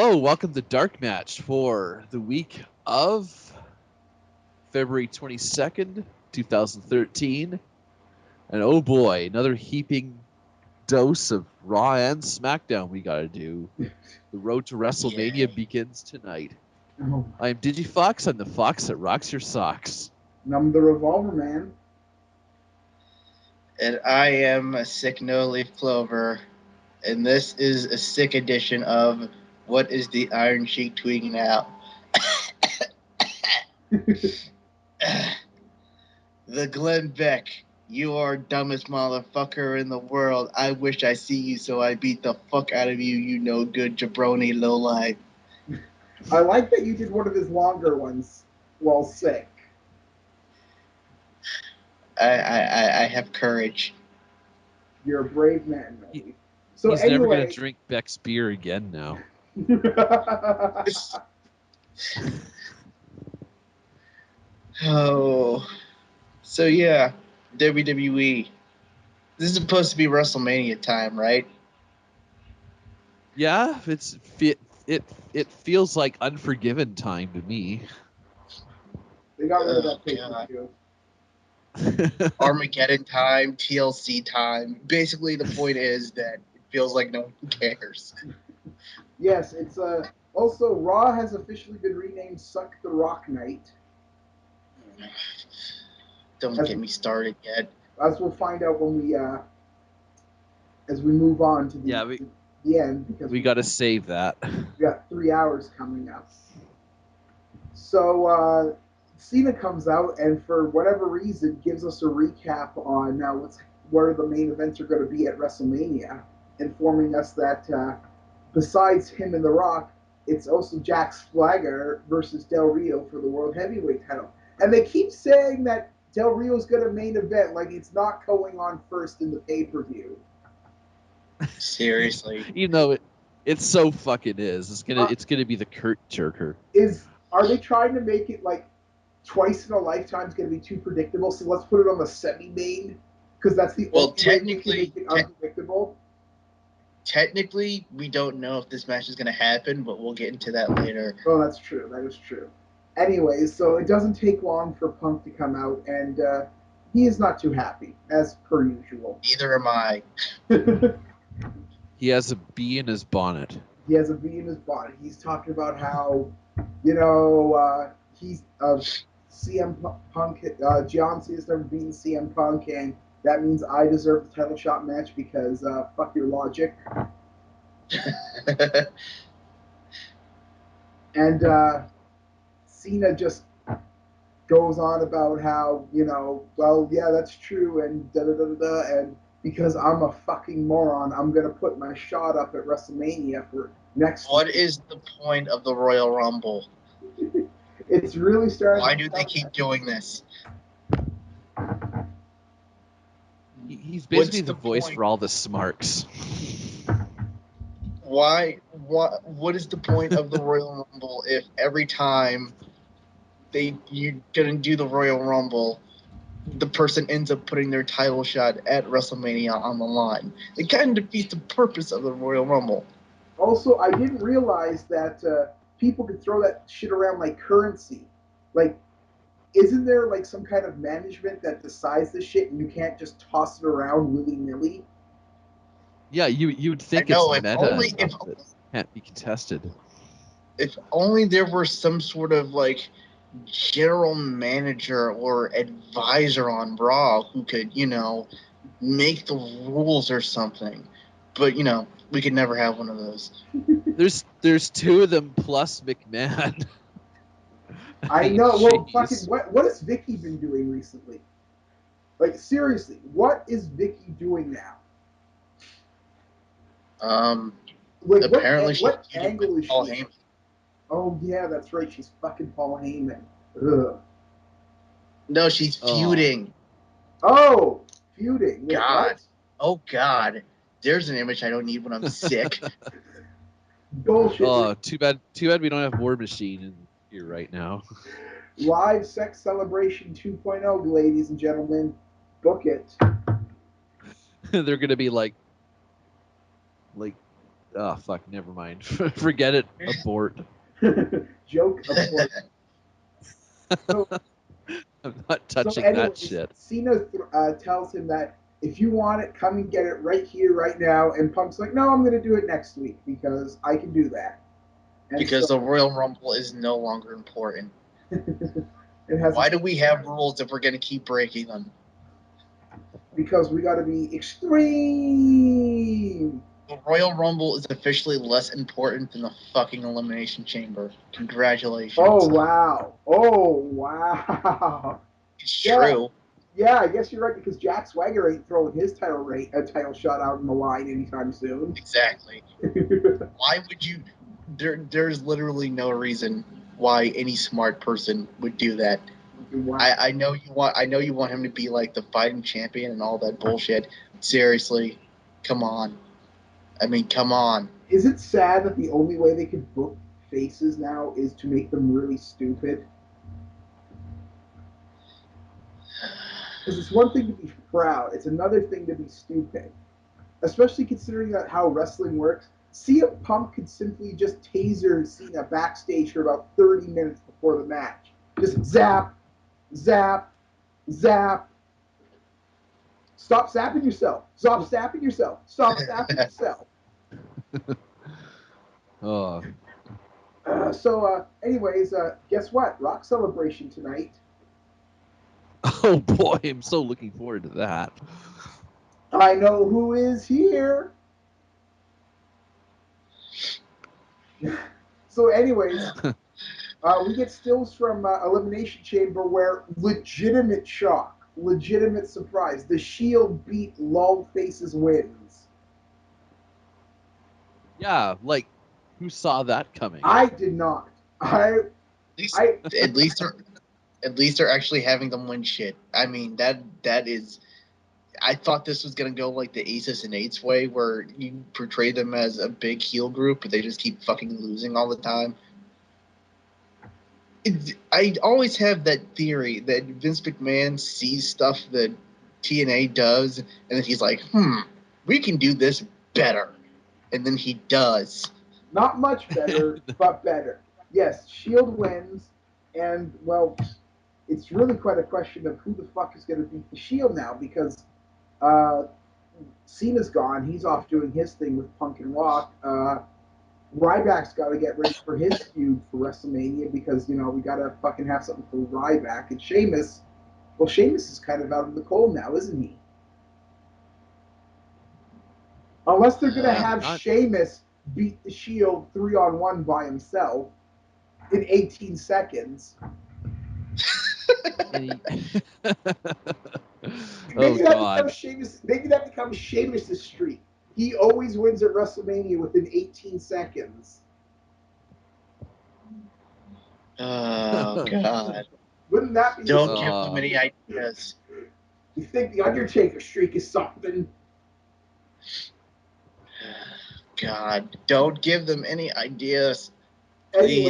Hello, welcome to DarkMatch for the week of February 22nd, 2013. And oh boy, another heaping dose of Raw and Smackdown we gotta do. The road to WrestleMania begins tonight. Oh, I'm DigiFox, I'm the fox that rocks your socks. and I'm the Revolver Man. And I am a sick no-leaf clover, and this is a sick edition of What is the Iron Sheik tweeting out? The Glenn Beck, you are dumbest motherfucker in the world. I wish I see you so I beat the fuck out of you, you no good jabroni lowlife. I like that you did one of his longer ones while sick. I have courage. You're a brave man, Melly. So He's anyway, never gonna drink Beck's beer again now. Oh, so yeah, WWE. This is supposed to be WrestleMania time, right? Yeah, it feels like Unforgiven time to me. they got rid of Oh, that paper too. Armageddon time, TLC time. Basically, the point is that it feels like no one cares. Yes, it's also Raw has officially been renamed Suck the Rock Night, Don't get me started yet. as we'll find out when we as we move on to the end, because we gotta save that. we got 3 hours coming up. So Cena comes out and for whatever reason gives us a recap on where the main events are going to be at WrestleMania, informing us that besides him and The Rock, it's also Jack Swagger versus Del Rio for the World Heavyweight title. And they keep saying that Del Rio's going to main event, like it's not going on first in the pay-per-view. Seriously. Even though it so fucking is. It's gonna be the Kurt jerker. Are they trying to make it like twice in a lifetime is going to be too predictable? So let's put it on the semi-main because that's the only way we can make it unpredictable. Technically, we don't know if this match is going to happen, but we'll get into that later. Oh, that's true. That is true. Anyways, so it doesn't take long for Punk to come out, and he is not too happy, as per usual. Neither am I. He has a bee in his bonnet. He has a bee in his bonnet. He's talking about how, he's CM Punk. John Cena's never beaten CM Punk, and that means I deserve the title shot match because fuck your logic. And Cena just goes on about how, well, yeah, that's true, and da-da-da-da-da, and because I'm a fucking moron, I'm going to put my shot up at WrestleMania for next What week. is the point of the Royal Rumble? It's really starting. Why do they keep doing this? He's basically the voice point? for all the smarks. Why? What is the point of the Royal Rumble if every time you're gonna do the Royal Rumble, the person ends up putting their title shot at WrestleMania on the line? It kind of defeats the purpose of the Royal Rumble. Also, I didn't realize that people could throw that shit around like currency. Like, isn't there like some kind of management that decides this shit and you can't just toss it around willy-nilly? Yeah, you'd think it's meta can't be contested. If only there were some sort of like general manager or advisor on Raw who could, make the rules or something. But, we could never have one of those. There's two of them plus McMahon. I know. Well, fucking, what has Vicky been doing recently? Like, seriously, what is Vicky doing now? Like, apparently what angle is Paul she? Heyman. Oh yeah, that's right. She's fucking Paul Heyman. Ugh. No, she's feuding. Oh, feuding. Wait, God. what? Oh God. There's an image I don't need when I'm sick. Bullshit. Oh, too bad we don't have War Machine in here right now. Live Sex Celebration 2.0, ladies and gentlemen. Book it. They're gonna be like Oh fuck, never mind. Forget it. Abort. Joke abort. So, I'm not so touching that anyways, shit. Cena tells him that if you want it, come and get it right here, right now. And Punk's like, no, I'm going to do it next week because I can do that. And Because the Royal Rumble is no longer important. it has Why do we have rules if we're going to keep breaking them? Because we got to be extreme. The Royal Rumble is officially less important than the fucking Elimination Chamber. Congratulations. Oh, wow. Oh, wow. It's true. Yeah, I guess you're right because Jack Swagger ain't throwing his title shot out in the line anytime soon. Exactly. Why would you? There's literally no reason why any smart person would do that. Wow. I know you want him to be like the fighting champion and all that bullshit. Seriously, come on. I mean, come on. Is it sad that the only way they can book faces now is to make them really stupid? Because it's one thing to be proud, it's another thing to be stupid. Especially considering that how wrestling works. CM Punk could simply just taser Cena backstage for about 30 minutes before the match. Just zap, zap, zap. Stop zapping yourself. Stop zapping yourself. Stop zapping yourself. Oh. Anyways, guess what? Rock Celebration tonight. Oh boy, I'm so looking forward to that. I know who is here. So, anyways, we get stills from Elimination Chamber where legitimate shock, legitimate surprise. The Shield beat Lol Faces wins. Yeah, like who saw that coming? I did not. At least they're actually having them win shit. I mean that is. I thought this was gonna go like the Aces and Eights way, where you portray them as a big heel group, but they just keep fucking losing all the time. I always have that theory that Vince McMahon sees stuff that TNA does, and then he's like, we can do this better. And then he does. Not much better, but better. Yes, Shield wins, and, well, it's really quite a question of who the fuck is going to beat the Shield now because Cena's gone. He's off doing his thing with Punk and Rock. Ryback's got to get ready for his feud for WrestleMania because, we got to fucking have something for Ryback. And Sheamus, well, Sheamus is kind of out in the cold now, isn't he? Unless they're going to have Sheamus beat the Shield 3-on-1 by himself in 18 seconds. Oh God! Maybe that becomes Sheamus' streak. He always wins at WrestleMania within 18 seconds. Oh God! Wouldn't that be? Don't give them any ideas. You think the Undertaker streak is something? God, don't give them any ideas. Please.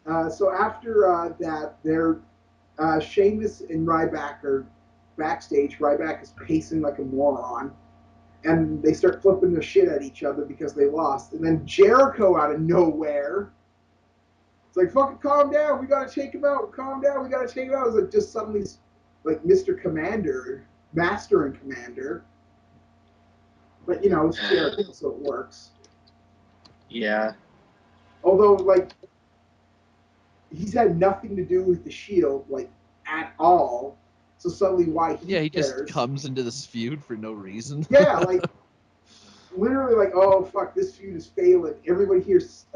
Anyways, so after that, they're Sheamus and Ryback are backstage. Ryback is pacing like a moron. And they start flipping their shit at each other because they lost. And then Jericho out of nowhere. It's like, fucking calm down. We got to take him out. Calm down. We got to take him out. It's like just suddenly like Mr. Commander, Master and Commander. But, it's Jericho, so it works. Yeah. Although, like, he's had nothing to do with the Shield, like, at all. So suddenly, why he cares? Just comes into this feud for no reason. Yeah, like, literally, like, oh, fuck, this feud is failing. Everybody here's,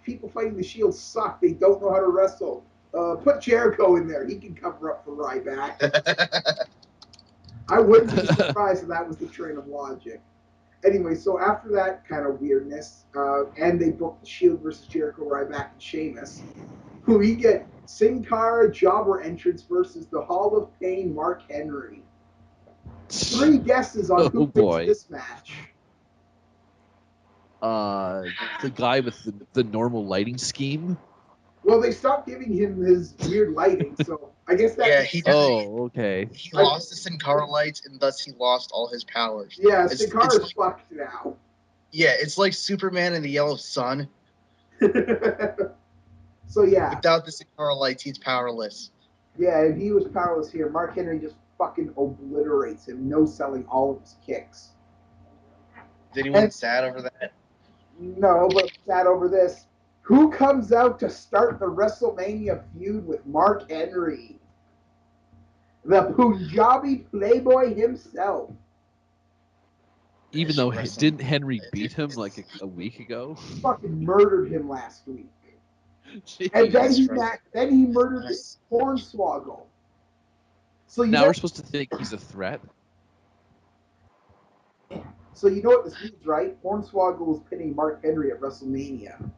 people fighting the Shield suck. They don't know how to wrestle. Put Jericho in there. He can cover up for Ryback. I wouldn't be surprised if that was the train of logic. Anyway, so after that kind of weirdness, and they booked the Shield versus Jericho, Ryback, and Sheamus, we get Sin Cara jobber entrance versus the Hall of Pain Mark Henry. 3 guesses on who wins this match. The guy with the normal lighting scheme. Well, they stopped giving him his weird lighting, so I guess that. Yeah, he did. Oh, okay. He lost the Sin Cara lights, and thus he lost all his powers. Yeah, Sin Cara's fucked now. Yeah, it's like Superman and the Yellow Sun. So yeah, Without the Sakara lights, he's powerless. yeah, and he was powerless here. Mark Henry just fucking obliterates him, no selling all of his kicks. Is anyone And sad over that? no, but I'm sad over this. Who comes out to start the WrestleMania feud with Mark Henry? The Punjabi playboy himself. Even It's though wrestling. didn't Henry beat him like a week ago? Fucking murdered him last week. And Jeez. then he murdered Hornswoggle. So you Now know, we're supposed to think he's a threat. so you know what this means, right? Hornswoggle is pinning Mark Henry at WrestleMania.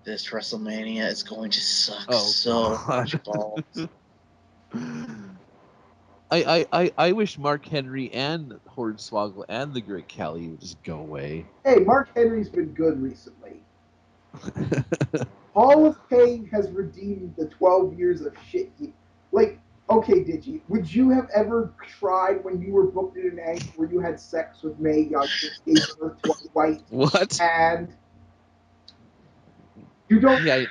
This WrestleMania is going to suck Oh, so God. much balls. I wish Mark Henry and Hornswoggle and the Great Khali would just go away. Hey, Mark Henry's been good recently. Hall of Pain has redeemed the 12 years of shit. Like, okay, Digi, would you have ever tried when you were booked in an angle where you had sex with Mae Young, gave birth to a white What? and you don't Yeah,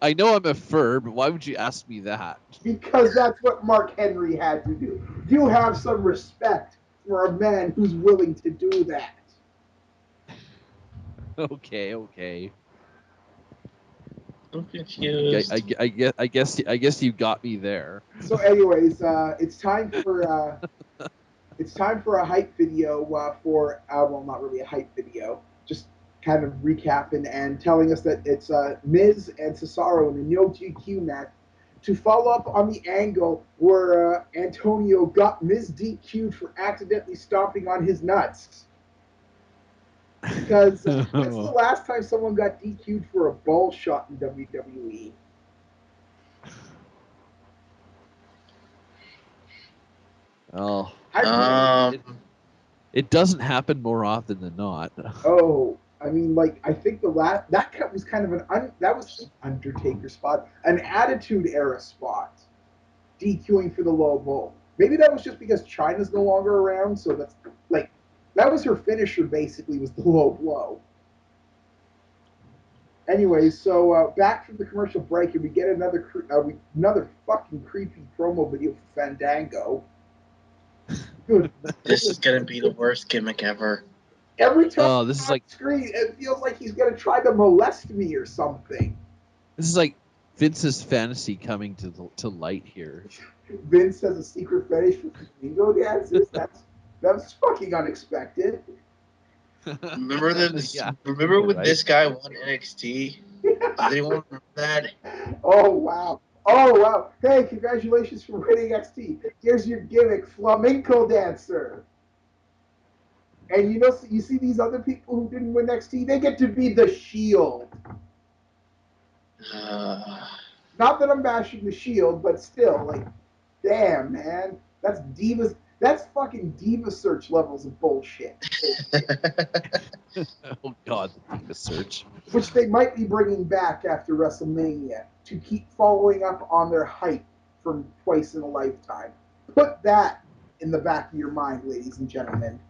I know I'm a fur, but why would you ask me that? because that's what Mark Henry had to do. You have some respect for a man who's willing to do that. Okay. I'm confused. I guess you got me there. So, anyways, it's time for a hype video for well, not really a hype video, just kind of recapping and telling us that it's Miz and Cesaro in a no GQ match to follow up on the angle where Antonio got Miz DQ'd for accidentally stomping on his nuts. Because when's the last time someone got DQ'd for a ball shot in WWE? Oh, it doesn't happen more often than not. Oh, I mean, like I think the last that was kind of that was the Undertaker spot, an Attitude Era spot, DQing for the low blow. Maybe that was just because China's no longer around, so that's like that was her finisher basically was the low blow. Anyways, so back from the commercial break, and we get another fucking creepy promo video for Fandango. Dude, This is gonna be the worst gimmick ever. every time Oh, this is on like screen, it feels like he's gonna try to molest me or something. Vince's fantasy coming to light here. Vince has a secret fetish for flamingo dances. That's fucking unexpected. Remember this? Yeah, Remember when right? this guy won NXT? Does anyone remember that? Oh wow. Oh wow. Hey, congratulations for winning XT. Here's your gimmick, flamenco dancer. And you see these other people who didn't win XT, they get to be the Shield. Not that I'm bashing the Shield, but still, like, damn, man, that's divas. That's fucking diva search levels of bullshit. Oh God, the Diva Search. Which they might be bringing back after WrestleMania to keep following up on their hype from twice in a lifetime. Put that in the back of your mind, ladies and gentlemen.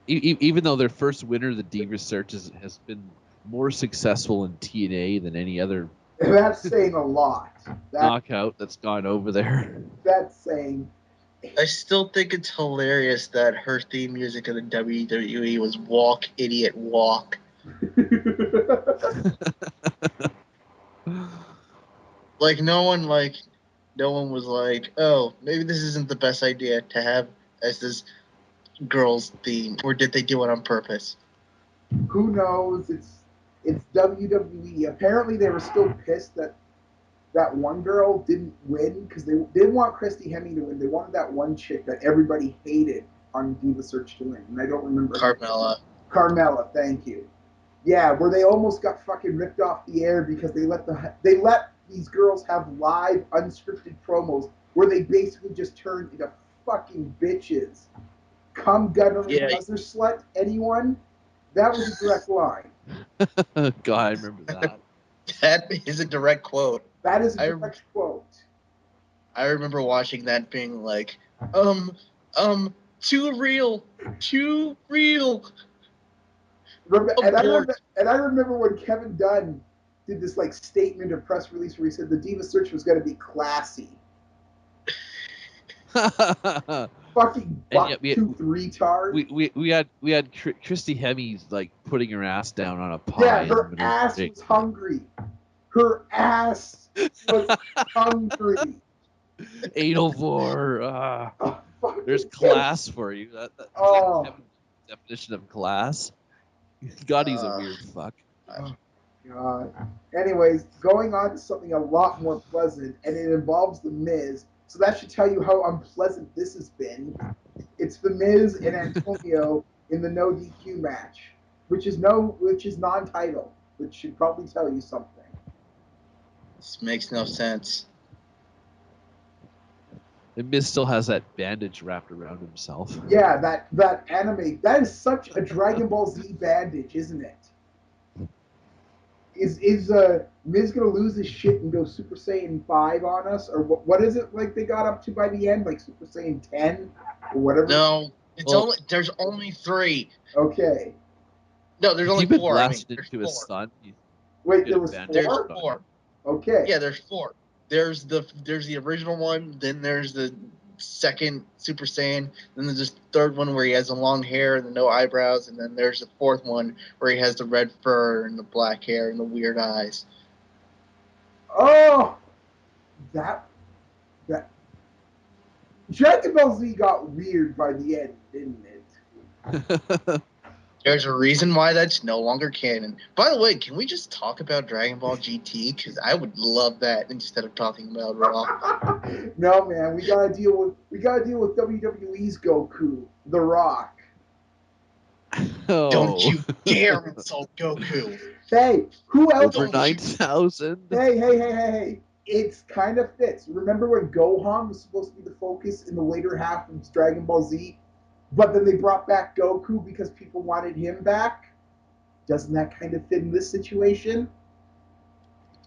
Even though their first winner, the Diva Search, has been more successful in TNA than any other That's saying a lot. knockout that's gone over there. That's saying. I still think it's hilarious that her theme music of the WWE was "Walk, Idiot, Walk." Like no one was like, oh, maybe this isn't the best idea to have as this girl's theme, or did they do it on purpose? Who knows? It's WWE. Apparently, they were still pissed that that one girl didn't win because they didn't want Christy Hemme to win. They wanted that one chick that everybody hated on Diva Search to win, and I don't remember. Carmella. Carmella, thank you. Yeah, where they almost got fucking ripped off the air because they let these girls have live unscripted promos where they basically just turned into fucking bitches. Come guttering buzzer slut, anyone? That was a direct line. God, I remember that. That is a direct quote. That is a direct quote. I remember watching that being like, too real. And I remember when Kevin Dunn did this like statement or press release where he said the Diva Search was going to be classy. Fucking buck-tooth retard. We had Christy Hemme like putting her ass down on a pie. Yeah, her ass was hungry. Her ass was hungry. 804. There's class for you. That's definition of class. God, he's a weird fuck. Oh, God. Anyways, going on to something a lot more pleasant, and it involves The Miz. So that should tell you how unpleasant this has been. It's The Miz and Antonio in the no DQ match, which is non-title, which should probably tell you something. This makes no sense. And Miz still has that bandage wrapped around himself. Yeah, that anime, that is such a Dragon Ball Z bandage, isn't it? Is Miz gonna lose his shit and go Super Saiyan 5 on us, or what is it like they got up to by the end, like Super Saiyan 10 or whatever? No, there's only 3. Okay. No, there's only 4. Blasted into his son. Wait, there was 4? There's 4. Okay. Yeah, there's 4. There's the original one, then there's the second Super Saiyan, then there's this third one where he has the long hair and the no eyebrows, and then there's the fourth one where he has the red fur and the black hair and the weird eyes. Oh, that Dragon Ball Z got weird by the end, didn't it? There's a reason why that's no longer canon. By the way, can we just talk about Dragon Ball GT? Because I would love that instead of talking about Raw. No, man, we gotta deal with WWE's Goku, The Rock. Oh. Don't you dare insult Goku. Hey, who else? Over 9,000. Hey. It's kind of fits. Remember when Gohan was supposed to be the focus in the later half of Dragon Ball Z? But then they brought back Goku because people wanted him back. Doesn't that kind of fit in this situation?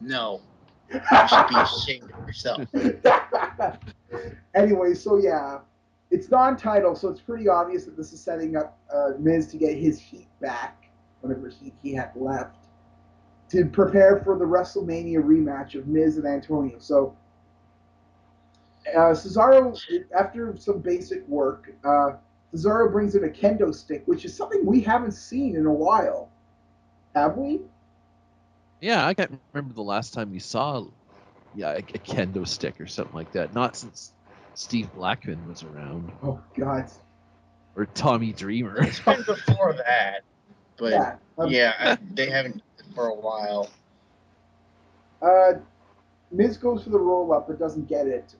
No. You should be ashamed of yourself. Anyway, so yeah, it's non-title, so it's pretty obvious that this is setting up Miz to get his heat back, whatever heat he had left, to prepare for the WrestleMania rematch of Miz and Antonio. So Cesaro, after some basic work, Cesaro brings in a kendo stick, which is something we haven't seen in a while. Have we? Yeah, I can't remember the last time we saw a kendo stick or something like that. Not since Steve Blackman was around. Oh, God. Or Tommy Dreamer. It's been before that. But, they haven't for a while. Miz goes for the roll-up but doesn't get it.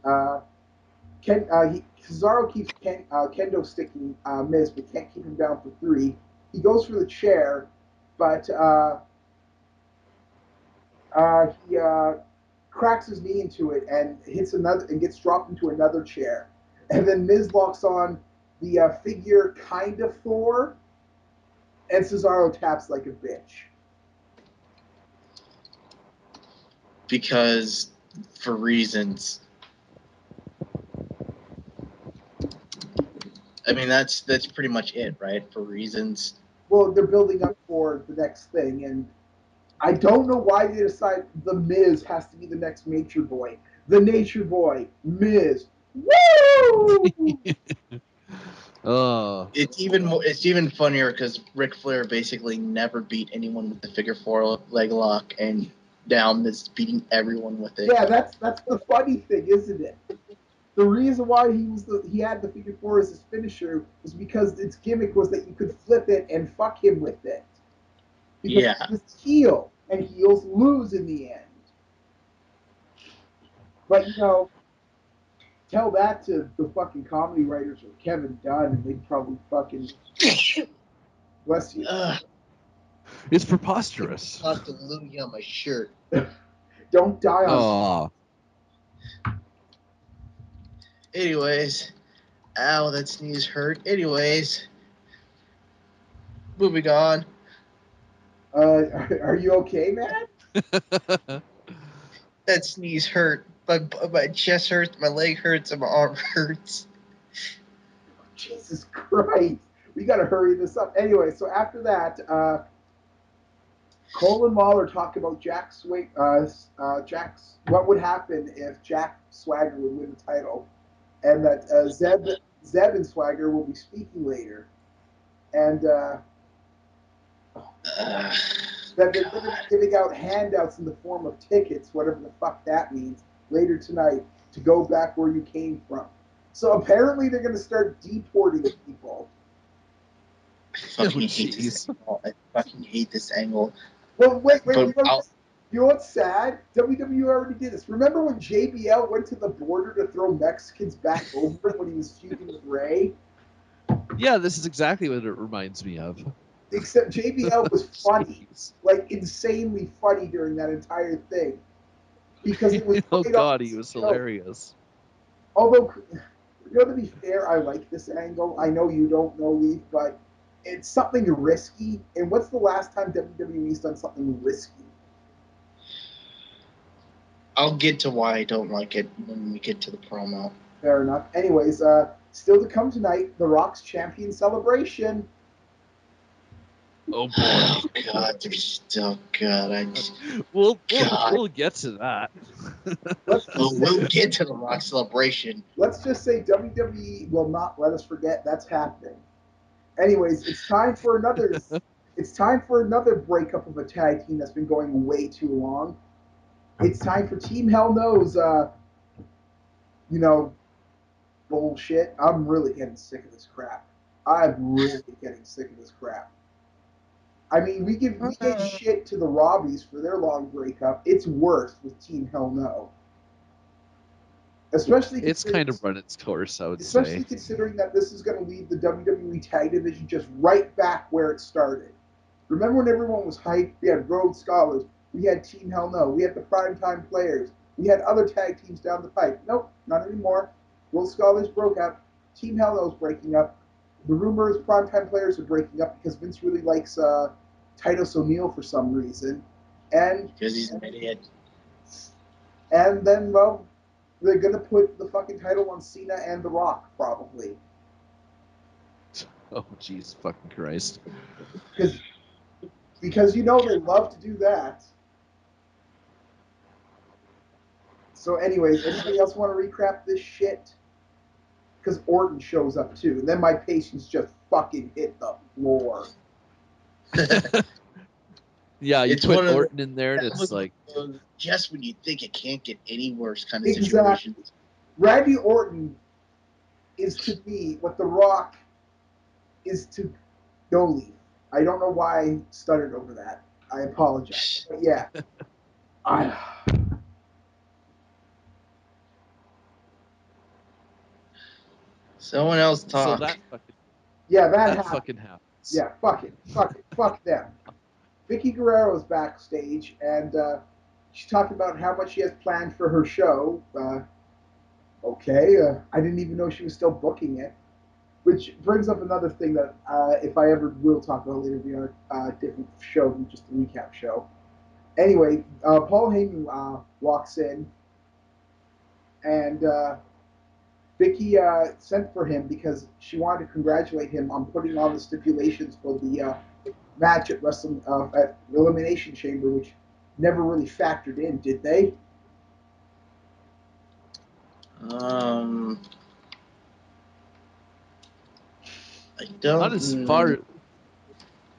Cesaro keeps kendo sticking Miz, but can't keep him down for 3. He goes for the chair, but he cracks his knee into it and hits another and gets dropped into another chair. And then Miz locks on the figure kind of Thor, and Cesaro taps like a bitch. Because, for reasons. I mean, that's pretty much it, right? For reasons. Well, they're building up for the next thing, and I don't know why they decide The Miz has to be the next Nature Boy. The Nature Boy, Miz. Woo! It's even funnier because Ric Flair basically never beat anyone with the figure 4 leg lock, and now Miz is beating everyone with it. Yeah, that's the funny thing, isn't it? The reason why he had the figure 4 as his finisher was because its gimmick was that you could flip it and fuck him with it. Because it's heel, and heels lose in the end. But tell that to the fucking comedy writers or Kevin Dunn, and they'd probably fucking bless you. It's preposterous. Hallelujah, my shirt. Don't die on. Anyways, ow, that sneeze hurt. Anyways, moving on. Are you okay, man? That sneeze hurt. My chest hurts, my leg hurts, and my arm hurts. Jesus Christ. We gotta hurry this up. Anyway, so after that, Cole and Lawler talk about what would happen if Jack Swagger would win the title, and that Zeb and Swagger will be speaking later, and that they're going to be giving out handouts in the form of tickets, whatever the fuck that means, later tonight to go back where you came from. So apparently they're going to start deporting people. I fucking hate this angle. I fucking hate this angle. Well, wait. You know what's sad? WWE already did this. Remember when JBL went to the border to throw Mexicans back over when he was feuding with Ray? Yeah, this is exactly what it reminds me of. Except JBL was funny, like insanely funny during that entire thing, because it was. Oh God, he was hilarious. Although, to be fair, I like this angle. I know you don't know, Leaf, but it's something risky. And what's the last time WWE's done something risky? I'll get to why I don't like it when we get to the promo. Fair enough. Anyways, still to come tonight, The Rock's champion celebration. Oh boy! Oh God! Oh God! We'll get to that. We'll get to the Rock celebration. Let's just say WWE will not let us forget that's happening. Anyways, it's time for another. It's time for another breakup of a tag team that's been going way too long. It's time for Team Hell Knows. Bullshit. I'm really getting sick of this crap. I'm really getting sick of this crap. I mean, we gave shit to the Robbies for their long breakup. It's worse with Team Hell No. It's kind of run its course, I would say. Especially considering that this is going to lead the WWE Tag Division just right back where it started. Remember when everyone was hyped? We had Road Scholars. We had Team Hell No. We had the Primetime Players. We had other tag teams down the pipe. Nope, not anymore. Road Scholars broke up. Team Hell No is breaking up. The rumor is Primetime Players are breaking up because Vince really likes Titus O'Neil for some reason. And because he's an idiot. And then, well, they're going to put the fucking title on Cena and The Rock, probably. Oh, Jesus fucking Christ. Because they love to do that. So anyways, anybody else want to recap this shit? Because Orton shows up too. And then my patience just fucking hit the floor. Yeah, you put Orton in there and it's like... just when you think it can't get any worse kind of situation. Randy Orton is to me what The Rock is to No Leaf. I don't know why I stuttered over that. I apologize. But yeah. Someone else talk. So that fucking happens. Yeah, fuck it. Fuck them. Vicky Guerrero is backstage, and she's talking about how much she has planned for her show. I didn't even know she was still booking it. Which brings up another thing that if I ever will talk about later, be on a different show than just a recap show. Anyway, Paul Heyman walks in, and Vicky sent for him because she wanted to congratulate him on putting on the stipulations for the match at at Elimination Chamber, which never really factored in, did they? I don't. Not as far.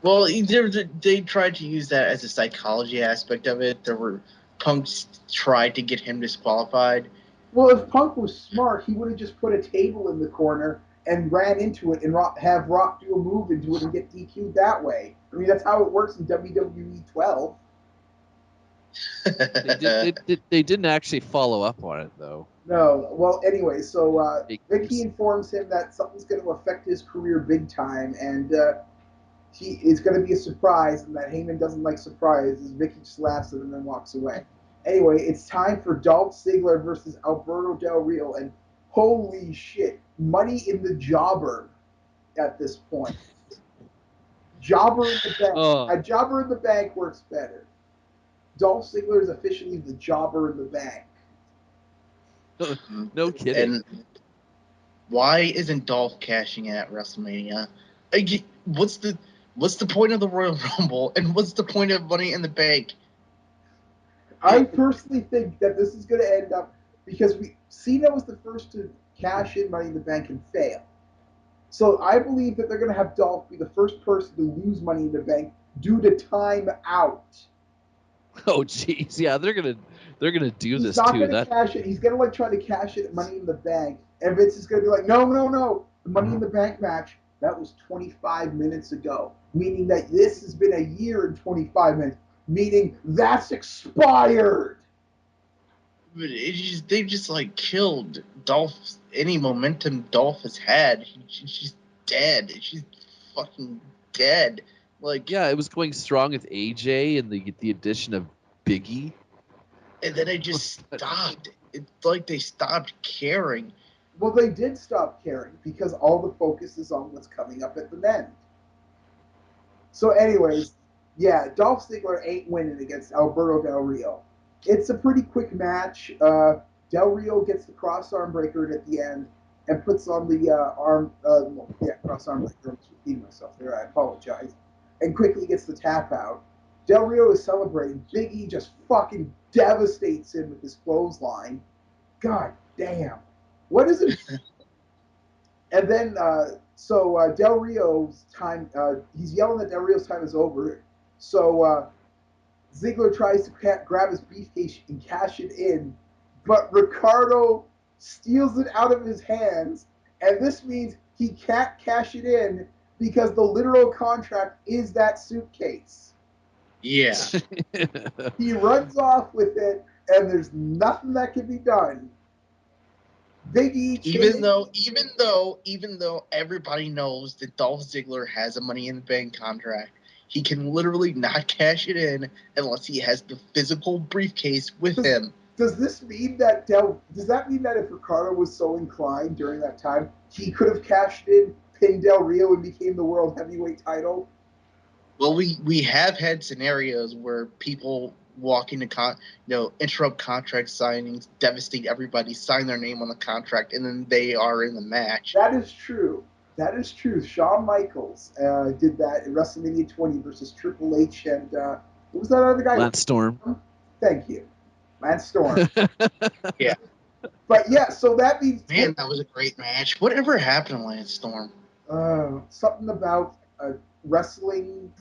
Well, they tried to use that as a psychology aspect of it. There were Punk's tried to get him disqualified. Well, if Punk was smart, he would have just put a table in the corner and ran into it and have Rock do a move into it and get DQ'd that way. I mean, that's how it works in WWE 12. They didn't actually follow up on it, though. No. Well, anyway, so Vicky informs him that something's going to affect his career big time, and it's going to be a surprise, and that Heyman doesn't like surprises. Vicky just laughs at him and then walks away. Anyway, it's time for Dolph Ziggler versus Alberto Del Rio, and holy shit, money in the jobber at this point. Jobber in the bank. A jobber in the bank works better. Dolph Ziggler is officially the jobber in the bank. No kidding. And why isn't Dolph cashing in at WrestleMania? What's the point of the Royal Rumble, and what's the point of Money in the Bank? I personally think that this is going to end up because Cena was the first to cash in Money in the Bank and fail. So I believe that they're going to have Dolph be the first person to lose Money in the Bank due to time out. Oh, jeez, yeah, they're gonna do He's this not too. going to That cash it. He's going to like try to cash it at Money in the Bank, and Vince is going to be like, no, no, no. The Money in the Bank match that was 25 minutes ago, meaning that this has been a year and 25 minutes, meaning that's expired. But they just like killed Dolph. Any momentum Dolph has had, she's dead. She's fucking dead. Like, yeah, it was going strong with AJ and the addition of Biggie. and then it just stopped. It's like they stopped caring. Well, they did stop caring because all the focus is on what's coming up at the end. So, anyways, yeah, Dolph Ziggler ain't winning against Alberto Del Rio. It's a pretty quick match. Del Rio gets the cross arm breaker at the end and puts on the cross arm breaker. I'm just repeating myself there. I apologize. And quickly gets the tap out. Del Rio is celebrating. Big E just fucking devastates him with his clothesline. God damn. What is it? And then, Del Rio's time, he's yelling that Del Rio's time is over. So Ziggler tries to grab his briefcase and cash it in, but Ricardo steals it out of his hands. And this means he can't cash it in because the literal contract is that suitcase. Yeah. He runs off with it, and there's nothing that can be done. Big E even though everybody knows that Dolph Ziggler has a Money in the Bank contract, he can literally not cash it in unless he has the physical briefcase with him. Does this mean that does that mean that if Ricardo was so inclined during that time, he could have cashed in, pinned Del Rio, and became the world heavyweight title? Well, we have had scenarios where people walk into interrupt contract signings, devastate everybody, sign their name on the contract, and then they are in the match. That is true. That is true. Shawn Michaels did that in WrestleMania 20 versus Triple H and what was that other guy? Lance Storm. Thank you, Lance Storm. Yeah. But yeah, so that means Man, that was a great match. Whatever happened to Lance Storm? Something about a wrestling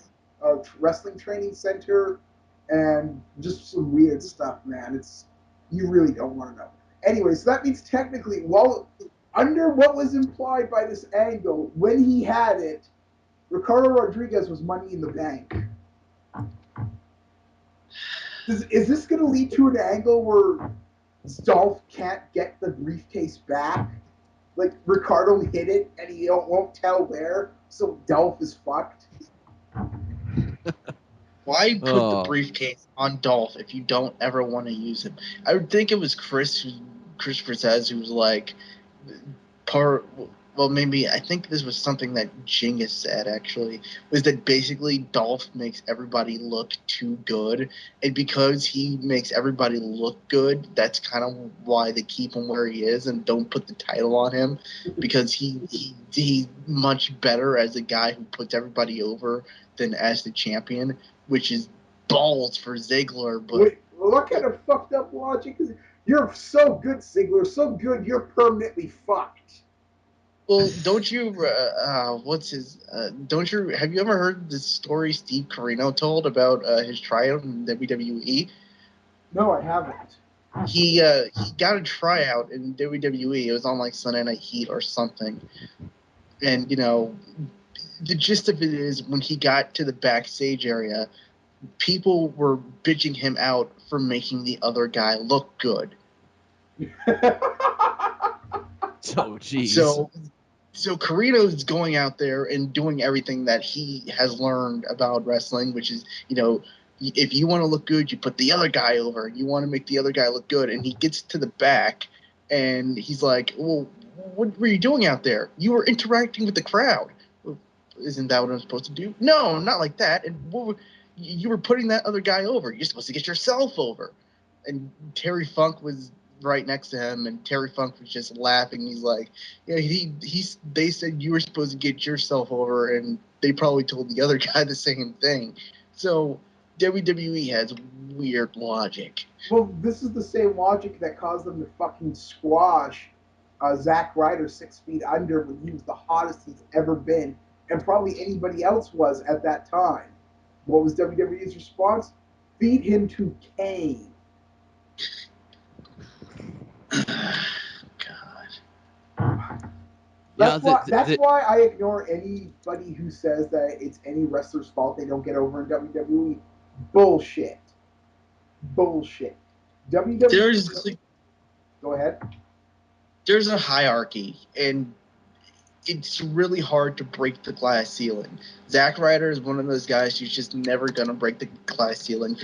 training center and just some weird stuff, man. You really don't want to know. Anyway, so that means technically, under what was implied by this angle, when he had it, Ricardo Rodriguez was Money in the Bank. Is this going to lead to an angle where Dolph can't get the briefcase back? Like Ricardo hit it and he won't tell where, so Dolph is fucked. Why put the briefcase on Dolph if you don't ever want to use him? I would think it was Chris Frizz who was like, maybe I think this was something that Genghis said actually, was that basically Dolph makes everybody look too good, and because he makes everybody look good, that's kind of why they keep him where he is and don't put the title on him, because he's much better as a guy who puts everybody over than as the champion, which is balls for Ziggler. But wait, what kind of fucked up logic is it? You're so good, Ziggler, so good you're permanently fucked. Well, don't you? Have you ever heard the story Steve Corino told about his tryout in WWE? No, I haven't. He got a tryout in WWE. It was on like Sunday Night Heat or something, and the gist of it is when he got to the backstage area, people were bitching him out for making the other guy look good. Oh, geez. So Carino's going out there and doing everything that he has learned about wrestling, which is, if you want to look good, you put the other guy over. You want to make the other guy look good. And he gets to the back and he's like, well, what were you doing out there? You were interacting with the crowd. Well, isn't that what I'm supposed to do? No, not like that. And you were putting that other guy over. You're supposed to get yourself over. And Terry Funk was right next to him, and Terry Funk was just laughing. He's like, yeah, they said you were supposed to get yourself over, and they probably told the other guy the same thing. So WWE has weird logic. Well, this is the same logic that caused them to fucking squash Zack Ryder 6 feet under when he was the hottest he's ever been, and probably anybody else was at that time. What was WWE's response? Feed him to Kane. God. That's why I ignore anybody who says that it's any wrestler's fault they don't get over in WWE. Bullshit. Bullshit. WWE. Go ahead. There's a hierarchy, and it's really hard to break the glass ceiling. Zack Ryder is one of those guys who's just never gonna break the glass ceiling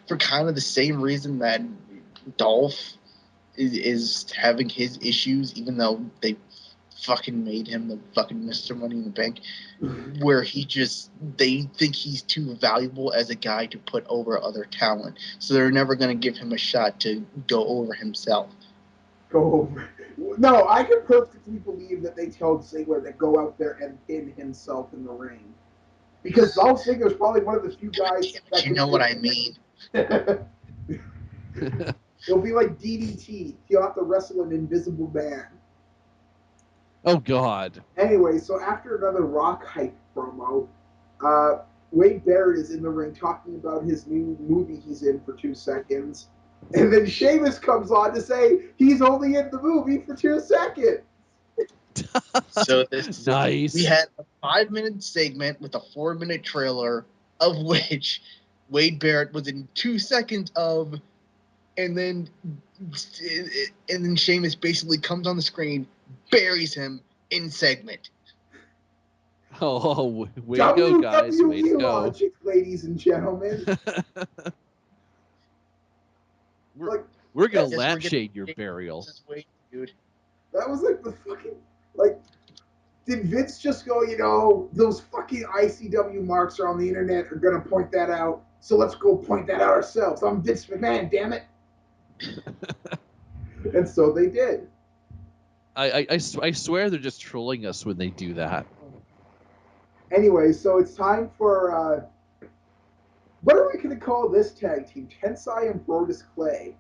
for kind of the same reason that Dolph is having his issues, even though they fucking made him the fucking Mr. Money in the Bank, where they think he's too valuable as a guy to put over other talent, so they're never gonna give him a shot to go over himself. Go over. No, I can perfectly believe that they told Ziggler to go out there and pin himself in the ring. Because Dolph Ziggler is probably one of the few guys that you know what I mean. It'll be like DDT. He'll have to wrestle an invisible man. Oh, God. Anyway, so after another Rock hype promo, Wade Barrett is in the ring talking about his new movie he's in for 2 seconds. And then Sheamus comes on to say he's only in the movie for 2 seconds. So nice. We had a 5-minute segment with a 4-minute trailer, of which Wade Barrett was in 2 seconds of, and then Sheamus basically comes on the screen, buries him in segment. Oh, way to go, guys. Way to go. Logic, ladies and gentlemen. We're going to lampshade your burial. That was like the fucking, did Vince just go, those fucking ICW marks are on the internet are going to point that out, so let's go point that out ourselves. I'm Vince McMahon, damn it. And so they did. I swear they're just trolling us when they do that. Anyway, so it's time for, what are we going to call this tag team? Tensai and Brodus Clay.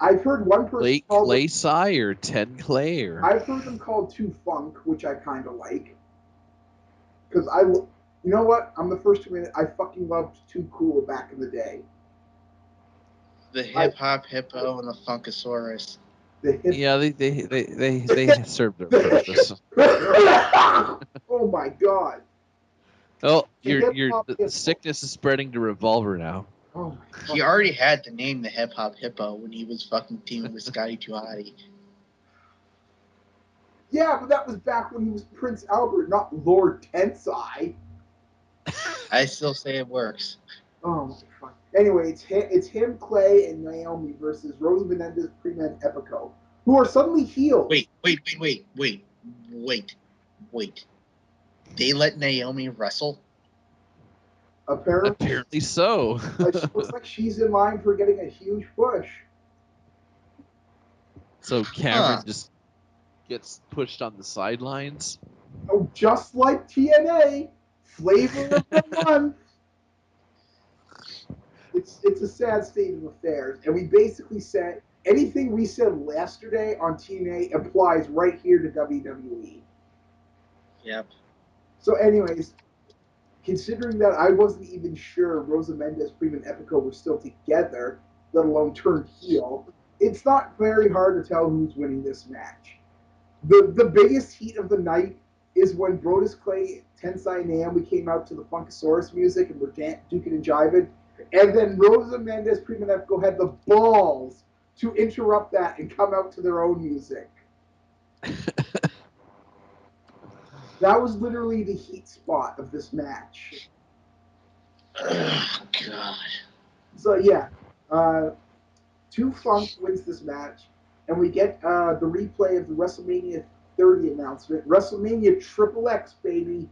I've heard one person call Clay Sai or Ten Clay or I've heard them called Too Funk, which I kind of like. Because you know what? I'm the first to admit I fucking loved Too Cool back in the day. The hip hop hippo and the Funkasaurus. Yeah, they served their purpose. Oh my god! Oh, the sickness is spreading to Revolver now. Oh he already had the name the Hip Hop Hippo when he was fucking teaming with Scotty 2 Hotty. Yeah, but that was back when he was Prince Albert, not Lord Tensai. I still say it works. Oh my god. Anyway, it's him, Clay, and Naomi versus Rosa Menendez, Pre-Man, Epico, who are suddenly healed. Wait. They let Naomi wrestle? Apparently so. It looks like she's in line for getting a huge push. So Cameron just gets pushed on the sidelines. Oh, just like TNA, flavor of the month. It's a sad state of affairs, and we basically said anything we said yesterday on TNA applies right here to WWE. Yep. So, anyways, considering that I wasn't even sure Rosa Mendes, Freeman, Epico were still together, let alone turned heel, it's not very hard to tell who's winning this match. The biggest heat of the night is when Brodus Clay, Tensai, and Naomi came out to the Funkasaurus music and were duking and jiving, and then Rosa Mendes, Freeman, Epico had the balls to interrupt that and come out to their own music. That was literally the heat spot of this match. Oh, God. So, yeah. Too Funk wins this match, and we get the replay of the WrestleMania 30 announcement. WrestleMania XXX, baby.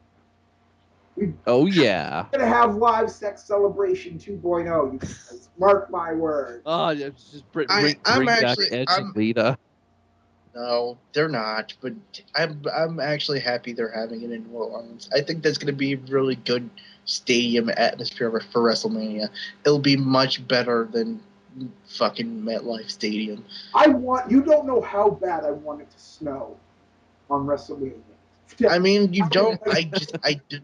Oh, yeah. We're going to have live sex celebration 2.0, you guys. Mark my words. Oh, just bring back Edge and Lita. No, they're not. But I'm actually happy they're having it in New Orleans. I think that's going to be a really good stadium atmosphere for WrestleMania. It'll be much better than fucking MetLife Stadium. You don't know how bad I want it to snow on WrestleMania. I mean, you don't. I did.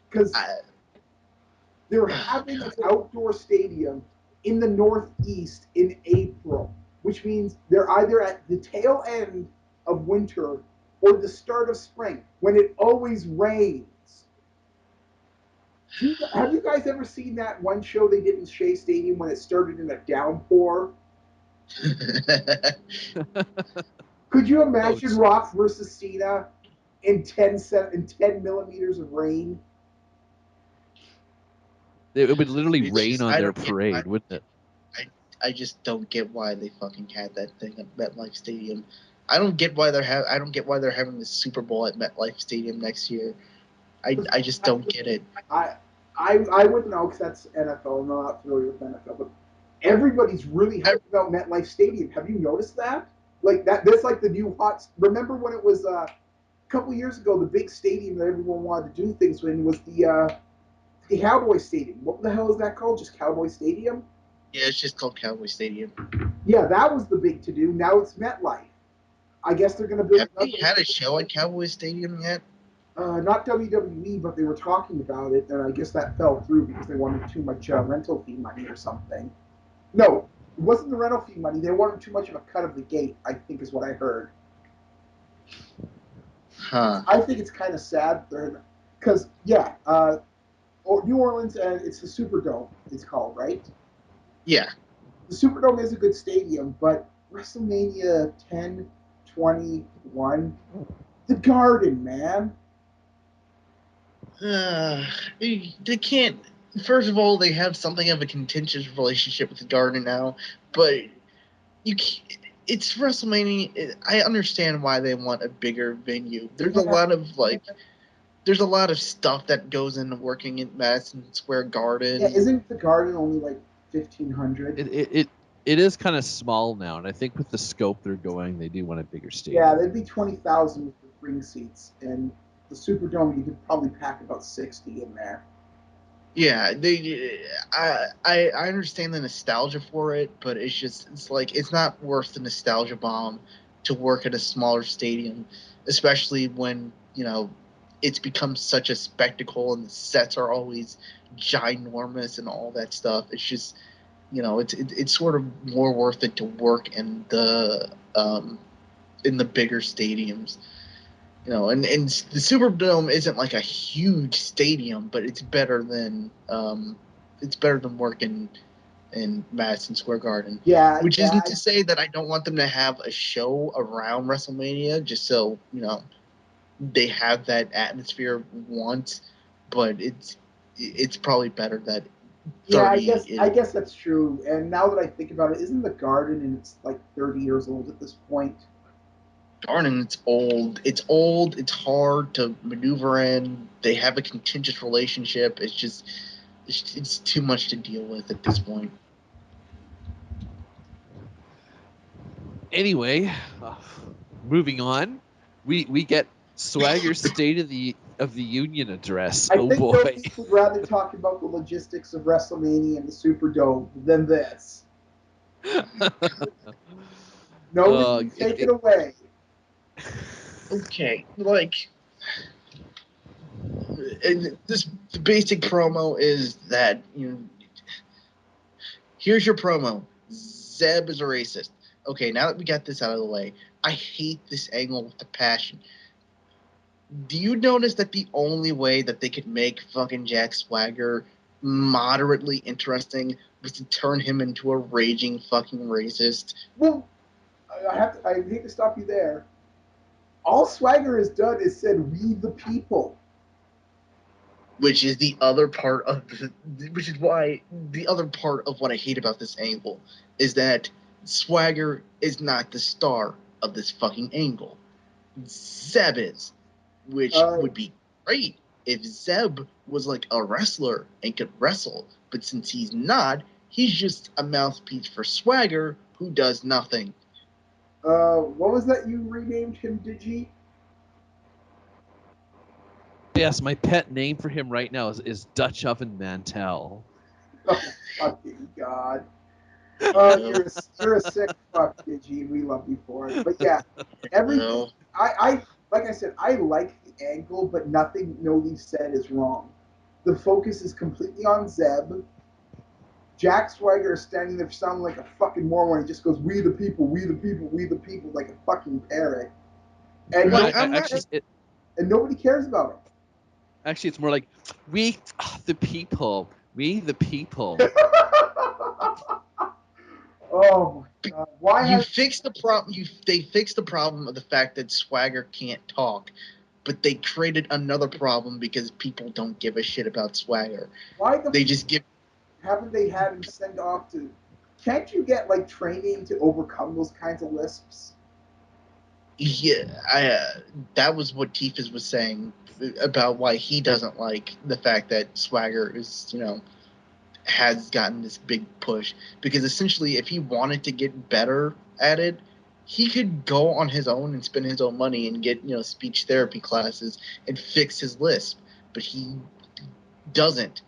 Because they're having an outdoor stadium in the Northeast in April, which means they're either at the tail end of winter or the start of spring when it always rains. Have you guys ever seen that one show they did in Shea Stadium when it started in a downpour? Could you imagine Rock versus Cena in 10 millimeters of rain? It would literally rain just, on their parade, wouldn't it? I just don't get why they fucking had that thing at MetLife Stadium. I don't get why they're having the Super Bowl at MetLife Stadium next year. I just don't get it. I wouldn't know because that's NFL. I'm not familiar with NFL, but everybody's really hyped about MetLife Stadium. Have you noticed that? Like that, that's like the new hot. Remember when it was a couple years ago, the big stadium that everyone wanted to do things in was the Cowboy Stadium. What the hell is that called? Just Cowboy Stadium? Yeah, it's just called Cowboy Stadium. Yeah, that was the big to do. Now it's MetLife. I guess they're going to build. Have they had a show at Cowboy Stadium yet? Not WWE, but they were talking about it, and I guess that fell through because they wanted too much rental fee money or something. No, it wasn't the rental fee money. They wanted too much of a cut of the gate, I think is what I heard. Huh. I think it's kind of sad because, yeah, New Orleans, and it's the Superdome, it's called, right? Yeah. The Superdome is a good stadium, but WrestleMania 10, 21, the Garden, man. They can't. First of all, they have something of a contentious relationship with the Garden now, but you can't, it's WrestleMania. I understand why they want a bigger venue. There's a lot of stuff that goes into working at Madison Square Garden. Yeah, isn't the Garden only like 1,500? It is kind of small now, and I think with the scope they're going, they do want a bigger stadium. Yeah, they'd be 20,000 with the ring seats, and the Superdome you could probably pack about 60 in there. Yeah, I understand the nostalgia for it, but it's not worth the nostalgia bomb to work at a smaller stadium, especially when it's become such a spectacle and the sets are always ginormous and all that stuff. It's just it's sort of more worth it to work in the bigger stadiums. And the Superdome isn't like a huge stadium, but it's better than working in Madison Square Garden. Yeah, which isn't to say that I don't want them to have a show around WrestleMania, just so they have that atmosphere once. But it's probably better that. Yeah, I guess that's true. And now that I think about it, isn't the Garden and it's like 30 years old at this point? Garden, it's old. It's old. It's hard to maneuver in. They have a contentious relationship. It's too much to deal with at this point. Anyway, moving on, we get Swagger's State of the Union address. I think boy, nobody would rather talk about the logistics of WrestleMania and the Superdome than this. Nobody, take it away. Okay, the basic promo is that here's your promo. Zeb is a racist. Okay, now that we got this out of the way, I hate this angle with a passion. Do you notice that the only way that they could make fucking Jack Swagger moderately interesting was to turn him into a raging fucking racist? Well, I hate to stop you there. All Swagger has done is said, "We the people." Which is the other part of which is why the other part of what I hate about this angle is that Swagger is not the star of this fucking angle. Zeb is, which would be great if Zeb was like a wrestler and could wrestle, but since he's not, he's just a mouthpiece for Swagger who does nothing. What was that you renamed him, Digi? Yes, my pet name for him right now is Dutch Oven Mantel. Oh, fucking God. You're a sick fuck, Digi. We love you for it. But yeah, everything. No. I like I said, I like the angle, but nothing No Leaf said is wrong. The focus is completely on Zeb. Jack Swagger is standing there sounding like a fucking moron. He just goes, "We the people, we the people, we the people," like a fucking parrot, and Well, Well, no, I'm not. and nobody cares about him. actually, it's more like we the people, we the people. Oh my God! Why You has fix the problem. They fixed the problem of the fact that Swagger can't talk, but they created another problem because people don't give a shit about Swagger. why the They just give. haven't they had him send off to? Can't you get like training to overcome those kinds of lisps? Yeah, that was what Tifa's was saying about why he doesn't like the fact that Swagger is, has gotten this big push. Because essentially, if he wanted to get better at it, he could go on his own and spend his own money and get, speech therapy classes and fix his lisp. But he doesn't.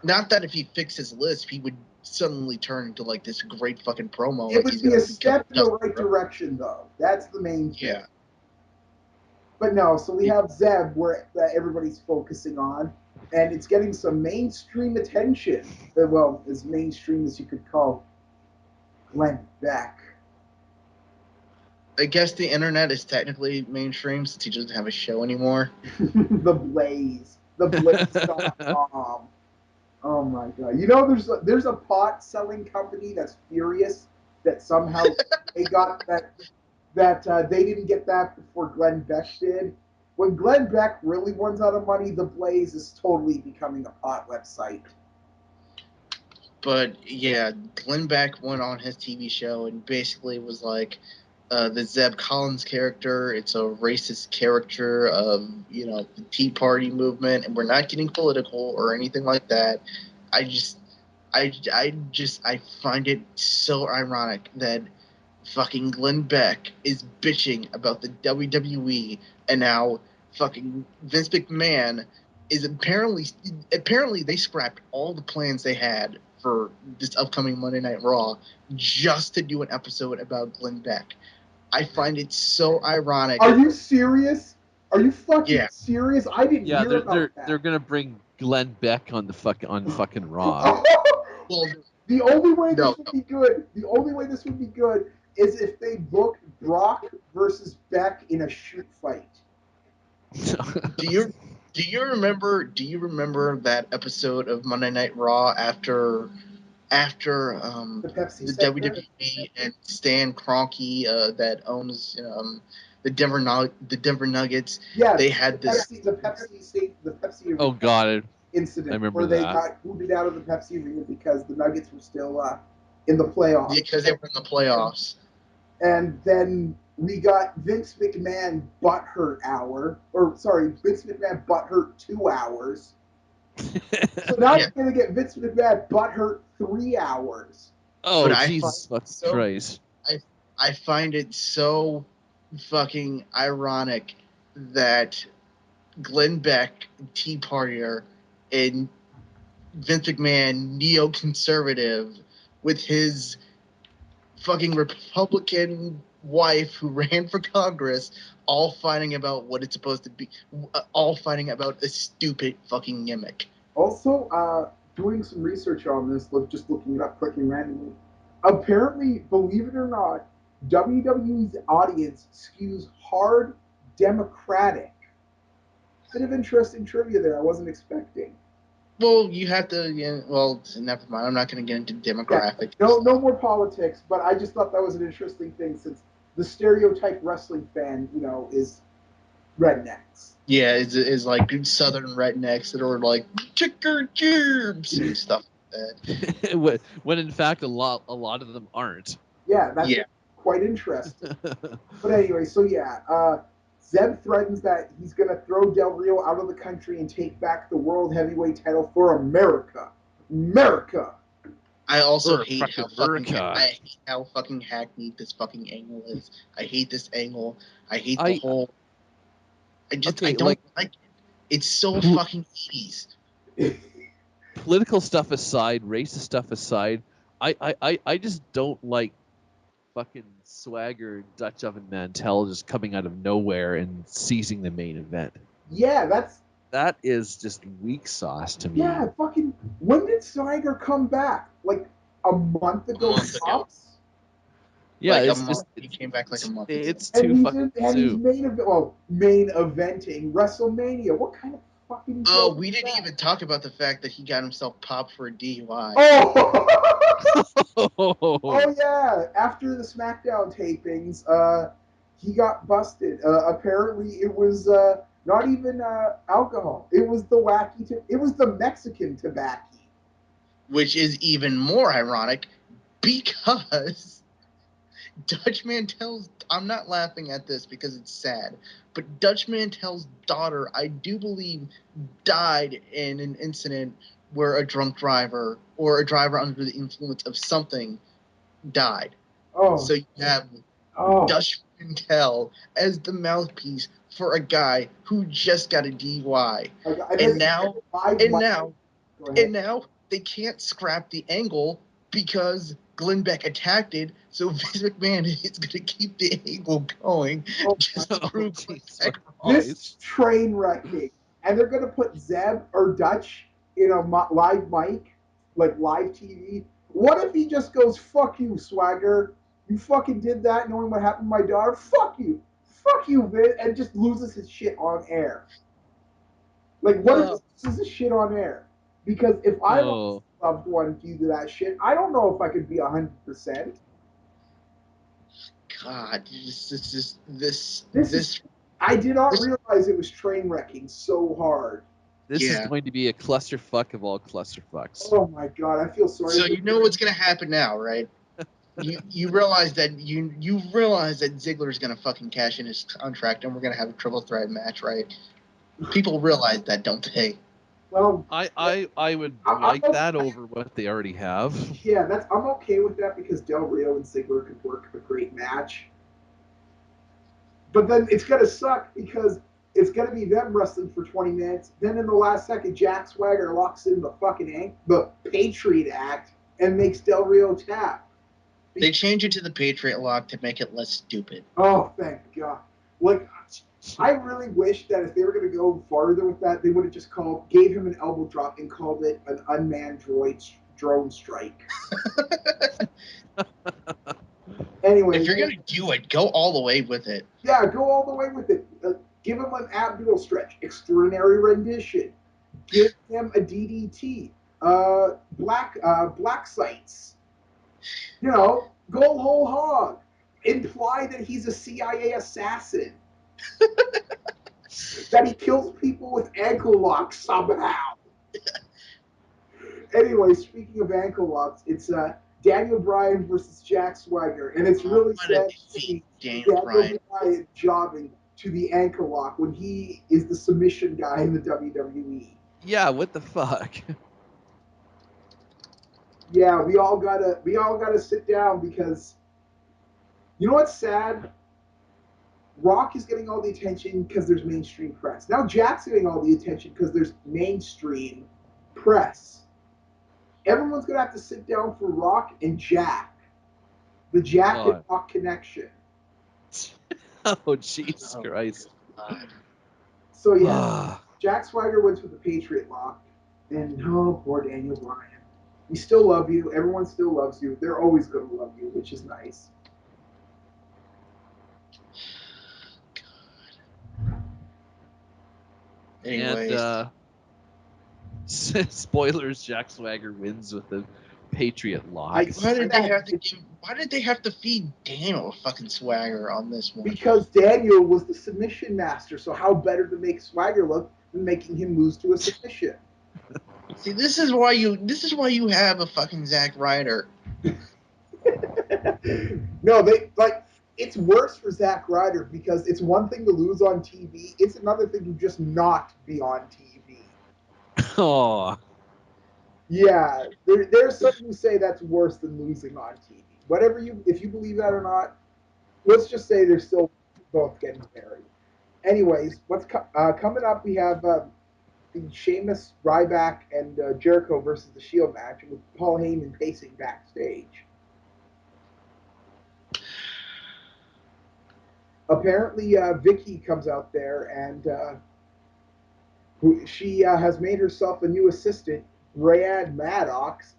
Not that if he fixed his lisp, he would suddenly turn into like this great fucking promo, It like would he's be gonna a become step in the right direction, though. That's the main thing. Yeah. But no, so we have Zeb, where that everybody's focusing on, and it's getting some mainstream attention. Well, as mainstream as you could call Glenn Beck. I guess the internet is technically mainstream since he doesn't have a show anymore. The Blaze. The Blaze.com. Oh my God! You know, there's a pot selling company that's furious that somehow they got that they didn't get that before Glenn Beck did. When Glenn Beck really runs out of money, the Blaze is totally becoming a pot website. But yeah, Glenn Beck went on his TV show and basically was like, the Zeb Collins character. It's a racist character of the Tea Party movement, and we're not getting political or anything like that. I just, I find it so ironic that fucking Glenn Beck is bitching about the WWE, and now fucking Vince McMahon is apparently they scrapped all the plans they had for this upcoming Monday Night Raw just to do an episode about Glenn Beck. I find it so ironic. Are you serious? Are you fucking Yeah. serious? I didn't Yeah, hear they're about they're they're that. gonna bring Glenn Beck on fucking Raw. Well, The only way no, this would be good, the only way this would be good is if they booked Brock versus Beck in a shoot fight. do you remember that episode of Monday Night Raw after The Pepsi the segment? WWE and Stan Kroenke that owns the Denver Nuggets. Yeah, They had this The Pepsi Oh God, I incident remember where they that. got booted out of the Pepsi arena because the Nuggets were still in the playoffs. because they were in the playoffs. And then we got Vince McMahon butthurt hour, or sorry, Vince McMahon butthurt 2 hours. So now Yeah. you're gonna get Vince McMahon butthurt 3 hours. Oh But I Jesus find fucking Christ! I find it so fucking ironic that Glenn Beck, Tea Partier, and Vince McMahon, neoconservative, with his fucking Republican wife who ran for Congress, all fighting about what it's supposed to be, all fighting about a stupid fucking gimmick. Also, doing some research on this, just looking it up, clicking randomly. Apparently, believe it or not, WWE's audience skews hard Democratic. Bit of interesting trivia there. I wasn't expecting. Well, you have to. Yeah, well, never mind. I'm not going to get into Yeah, demographics. no more politics. But I just thought that was an interesting thing since the stereotype wrestling fan, is rednecks. Yeah, is like southern rednecks that are like chicker jibs and stuff like that. When in fact a lot of them aren't. Yeah, that's Yeah. quite interesting. But anyway, so yeah, Zeb threatens that he's going to throw Del Rio out of the country and take back the World Heavyweight title for America. America! I also Or hate how fucking fucking America. I hate how fucking hackneyed this fucking angle is. I hate this angle. I hate the I- whole. I Okay, don't like- like it. It's so Pl- fucking 80s. Political stuff aside, racist stuff aside, I just don't like fucking Swagger Dutch Oven Mantell just coming out of nowhere and seizing the main event. Yeah, That is just weak sauce to me. yeah, fucking. When did Swagger come back? Like a month ago. A month ago. tops? Yeah, Like it's a just month. He came back like a month. it's And too he's fucking and he's soon. main eventing WrestleMania. What kind of fucking? Oh, joke we is didn't that? even talk about the fact that he got himself popped for a DUI. Oh yeah! After the Smackdown tapings, he got busted. Apparently, it was not even alcohol. It was it was the Mexican tobacco. Which is even more ironic because Dutch Mantell's. I'm not laughing at this because it's sad, but Dutch Mantell's daughter, I do believe, died in an incident where a drunk driver or a driver under the influence of something died. Oh, So you have oh, Dutch Mantell as the mouthpiece for a guy who just got a DUI, and now they can't scrap the angle because Glenn Beck attacked it, so Vince McMahon is going to keep the angle going just to prove Glenn Beck wrong. this train wrecking, and they're gonna put Zeb or Dutch in a live mic, like live TV. What if he just goes, "Fuck you, Swagger. You fucking did that, knowing what happened to my daughter. Fuck you, Vince," and just loses his shit on air. Like, what if he loses his shit on air? Because if I lost a loved one due to that shit, I don't know if I could be 100%. God, this. I did not realize it was train wrecking so hard. This is going to be a clusterfuck of all clusterfucks. Oh my god, I feel sorry. So you know what's going to happen now, right? You realize that you realize that Ziggler's going to fucking cash in his contract, and we're going to have a triple threat match, right? People realize that, don't they? Well, I would like that over what they already have. Yeah, I'm okay with that because Del Rio and Ziggler could work a great match. But then it's gonna suck because it's gonna be them wrestling for 20 minutes. Then in the last second, Jack Swagger locks in the Patriot Act and makes Del Rio tap. They change it to the Patriot Lock to make it less stupid. Oh, thank God! Like, I really wish that if they were going to go farther with that, they would have just gave him an elbow drop and called it an unmanned drone strike. Anyway, if you're going to do it, go all the way with it. Yeah, go all the way with it. Give him an abdominal stretch, extraordinary rendition. Give him a DDT, black sights. You know, go whole hog. Imply that he's a CIA assassin. That he kills people with ankle locks somehow. Anyway, speaking of ankle locks, it's Daniel Bryan versus Jack Swagger, and it's really sad to see Daniel Bryan jobbing to the ankle lock when he is the submission guy in the WWE. Yeah, what the fuck? Yeah, we all gotta sit down because you know what's sad? Rock is getting all the attention because there's mainstream press. Now Jack's getting all the attention because there's mainstream press. Everyone's gonna have to sit down for Rock and Jack. The Jack and Rock connection. Oh, Jesus Christ. So, yeah, Jack Swagger wins with the Patriot Lock. And, oh, poor Daniel Bryan. We still love you. Everyone still loves you. They're always going to love you, which is nice. Anyways. And, spoilers, Jack Swagger wins with the Patriot Lock. Why did they have to feed Daniel a fucking Swagger on this one? Because Daniel was the submission master, so how better to make Swagger look than making him lose to a submission? See, this is why you have a fucking Zack Ryder. No, it's worse for Zack Ryder because it's one thing to lose on TV, it's another thing to just not be on TV. Oh. Yeah, there's some who say that's worse than losing on TV. If you believe that or not, let's just say they're still both getting buried. Anyways, coming up? We have the Sheamus, Ryback, and Jericho versus the Shield match, with Paul Heyman pacing backstage. Apparently, Vicky comes out there and she has made herself a new assistant, Brad Maddox.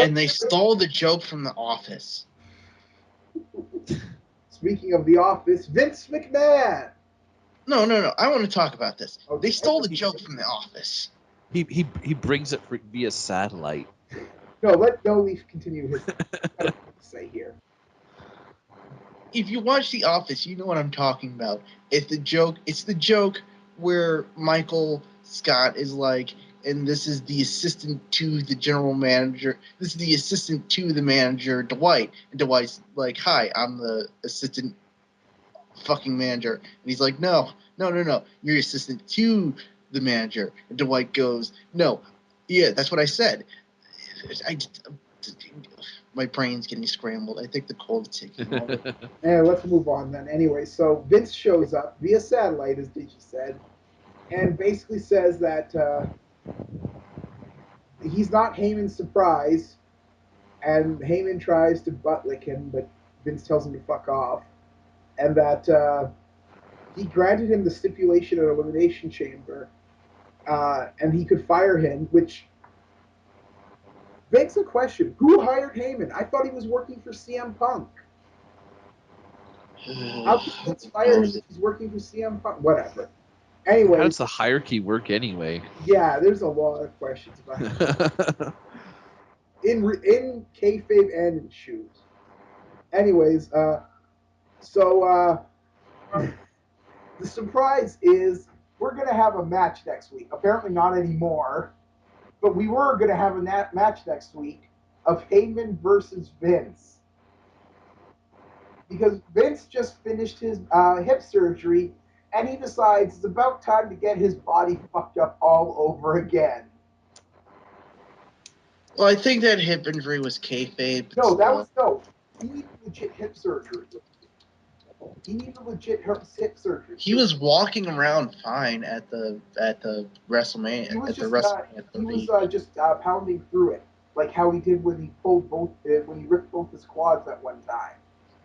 And they stole the joke from The Office. Speaking of The Office, Vince McMahon. No. I want to talk about this. Okay. They stole the joke from The Office. He brings it via satellite. No, let No Leaf continue his say here. If you watch The Office, you know what I'm talking about. It's the joke where Michael Scott is like, and this is the assistant to the general manager. This is the assistant to the manager, Dwight. And Dwight's like, hi, I'm the assistant fucking manager. And he's like, no. You're assistant to the manager. And Dwight goes, no. Yeah, that's what I said. My brain's getting scrambled. I think the cold's taking over. Let's move on then. Anyway, so Vince shows up via satellite, as Digi said, and basically says that he's not Heyman's surprise, and Heyman tries to butt lick him, but Vince tells him to fuck off, and that he granted him the stipulation at Elimination Chamber, and he could fire him, which begs the question: who hired Heyman? I thought he was working for CM Punk. How can Vince fire him if he's working for CM Punk? Whatever. Anyway, how does the hierarchy work anyway? Yeah, there's a lot of questions about it. in kayfabe and in shoes. Anyways, so the surprise is we're gonna have a match next week. Apparently not anymore, but we were gonna have a match next week of Heyman versus Vince, because Vince just finished his hip surgery, and he decides it's about time to get his body fucked up all over again. Well, I think that hip injury was kayfabe. No. He needed legit hip surgery. He was walking around fine at the WrestleMania. He was just pounding through it, like how he did when he ripped both his quads at one time.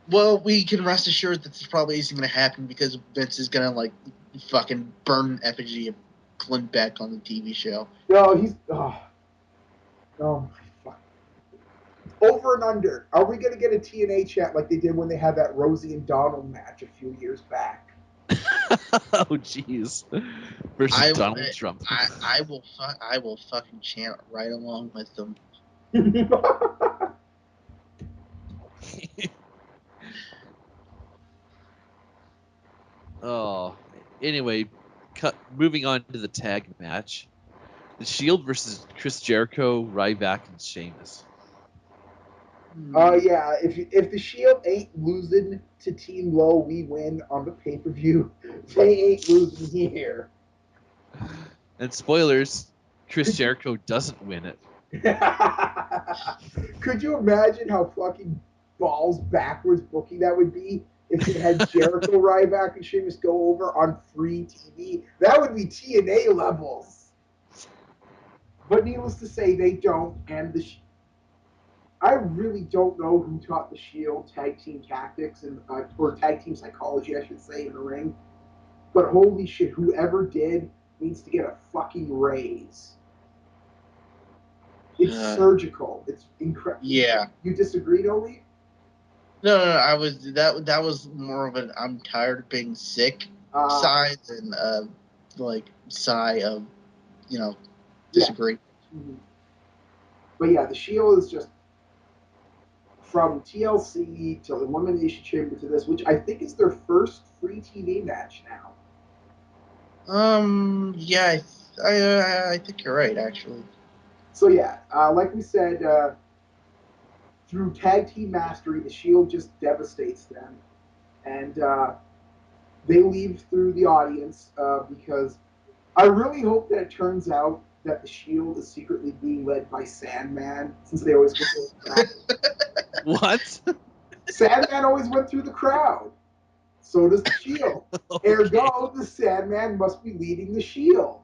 Well, we can rest assured that this probably isn't going to happen, because Vince is going to like fucking burn an effigy of Clint Beck on the TV show. No, he's oh my fuck. Over and under. Are we going to get a TNA chat like they did when they had that Rosie and Donald match a few years back? Oh jeez. Versus Donald Trump. I will fucking chant right along with them. Oh, anyway, moving on to the tag match. The Shield versus Chris Jericho, Ryback, and Sheamus. Yeah, if the Shield ain't losing to Team Low, we win on the pay-per-view. They ain't losing here. And spoilers, Chris Jericho doesn't win it. Could you imagine how fucking balls backwards booking that would be if they had Jericho, Ryback, and Sheamus go over on free TV? That would be TNA levels. But needless to say, they don't, and I really don't know who taught the Shield tag team tactics or tag team psychology, I should say, in the ring. But holy shit, whoever did needs to get a fucking raise. It's surgical. It's incredible. Yeah. You disagree, Oli? No. I was that was more of an I'm tired of being sick side than sigh of disagree. Yeah. Mm-hmm. But yeah, the Shield is just from TLC to Elimination Chamber to this, which I think is their first free TV match now. Yeah, I think you're right, actually. So yeah, like we said, through tag team mastery, the Shield just devastates them, and they leave through the audience because I really hope that it turns out that the Shield is secretly being led by Sandman, since they always go through the crowd? What? Sandman always went through the crowd. So does the Shield. Okay. Ergo, the Sandman must be leading the Shield.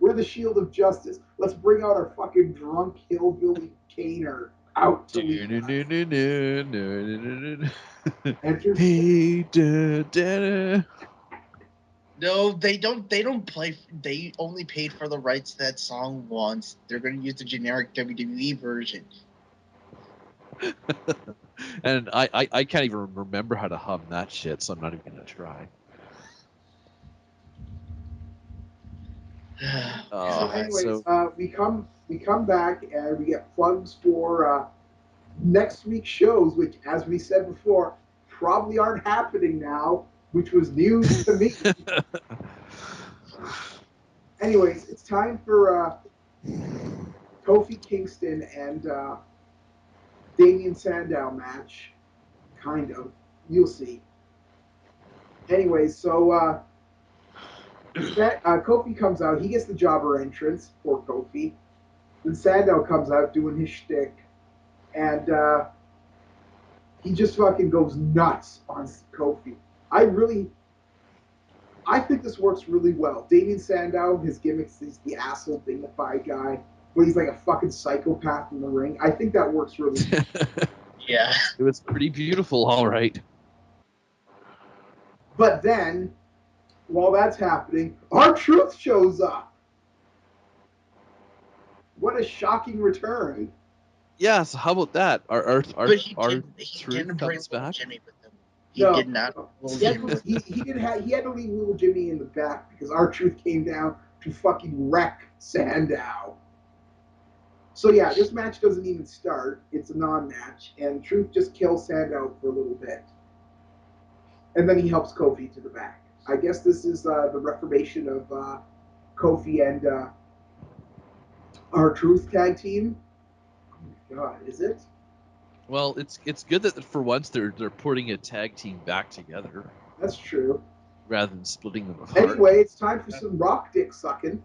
We're the Shield of Justice. Let's bring out our fucking drunk hillbilly Kaner out to lead us. Enter Hey, da, da, da. No, they don't play. They only paid for the rights to that song once. They're going to use the generic WWE version. And I can't even remember how to hum that shit, so I'm not even gonna try. So, anyways, so we come back and we get plugs for next week's shows, which, as we said before, probably aren't happening now, which was news to me. Anyways, it's time for Kofi Kingston and Damian Sandow match. Kind of. You'll see. Anyways, so Kofi comes out. He gets the jobber entrance. Poor Kofi. Then Sandow comes out doing his shtick. And he just fucking goes nuts on Kofi. I think this works really well. Damian Sandow, his gimmick is the asshole dignified guy, but he's like a fucking psychopath in the ring. I think that works really well. Yeah. it was pretty beautiful, all right. But then, while that's happening, R-Truth shows up. What a shocking return. Yeah, so how about that? But he Truth didn't bring comes Little back. Jimmy with him. He No, did not. no. Little He had, Jimmy to, with him. he had to leave little Jimmy in the back because R-Truth came down to fucking wreck Sandow. So yeah, this match doesn't even start. It's a non-match, and Truth just kills Sandow for a little bit, and then he helps Kofi to the back. I guess this is the reformation of Kofi and R-Truth tag team. Oh my god, is it? Well, it's good that for once they're putting a tag team back together That's true. rather than splitting them apart. Anyway, it's time for some rock dick sucking.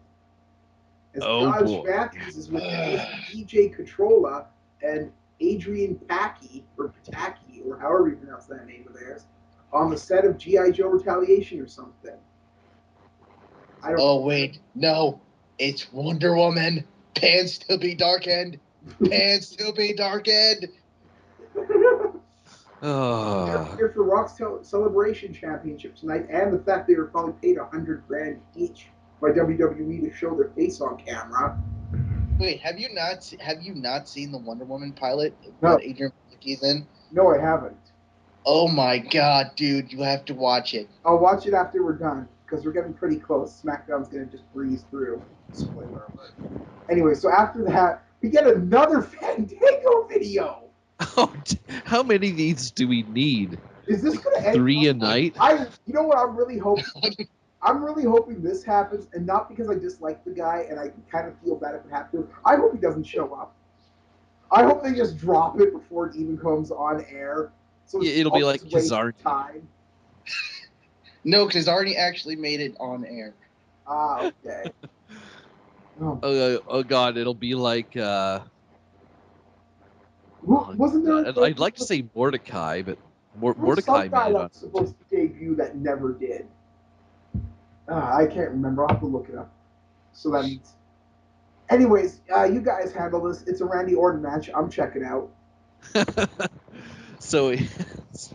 As Oh, Dodge boy. Matthews is with DJ Controlla and Adrian Packy, or Pataki, or however you pronounce that name of theirs, on the set of G.I. Joe Retaliation or something. I don't Oh, wait. No. It's Wonder Woman. Pants to be dark end. Pants to be dark end. Oh, They're for Rock's Celebration Championship tonight, and the fact they were probably paid $100,000 each by WWE to show their face on camera. Wait, have you not seen the Wonder Woman pilot No. that Adrian Palicki's in? No, I haven't. Oh my god, dude, you have to watch it. I'll watch it after we're done, because we're getting pretty close. SmackDown's going to just breeze through. Spoiler alert. Anyway, so after that, we get another Fandango video. how many of these do we need? Is this going to end? 3 a night? You know what I'm really hoping? I'm really hoping this happens, and not because I dislike the guy and I kind of feel bad if it happens. I hope he doesn't show up. I hope they just drop it before it even comes on air. So Yeah, it'll be like Kazarni. Time. No, because Arnie actually made it on air. Ah, okay. Oh god, it'll be like Wasn't there? I'd like to say Mordecai, but Mordecai some guy made it that on was supposed to debut that never did. I can't remember. I'll have to look it up. So that means. Anyways, you guys handle this. It's a Randy Orton match. I'm checking out. So it's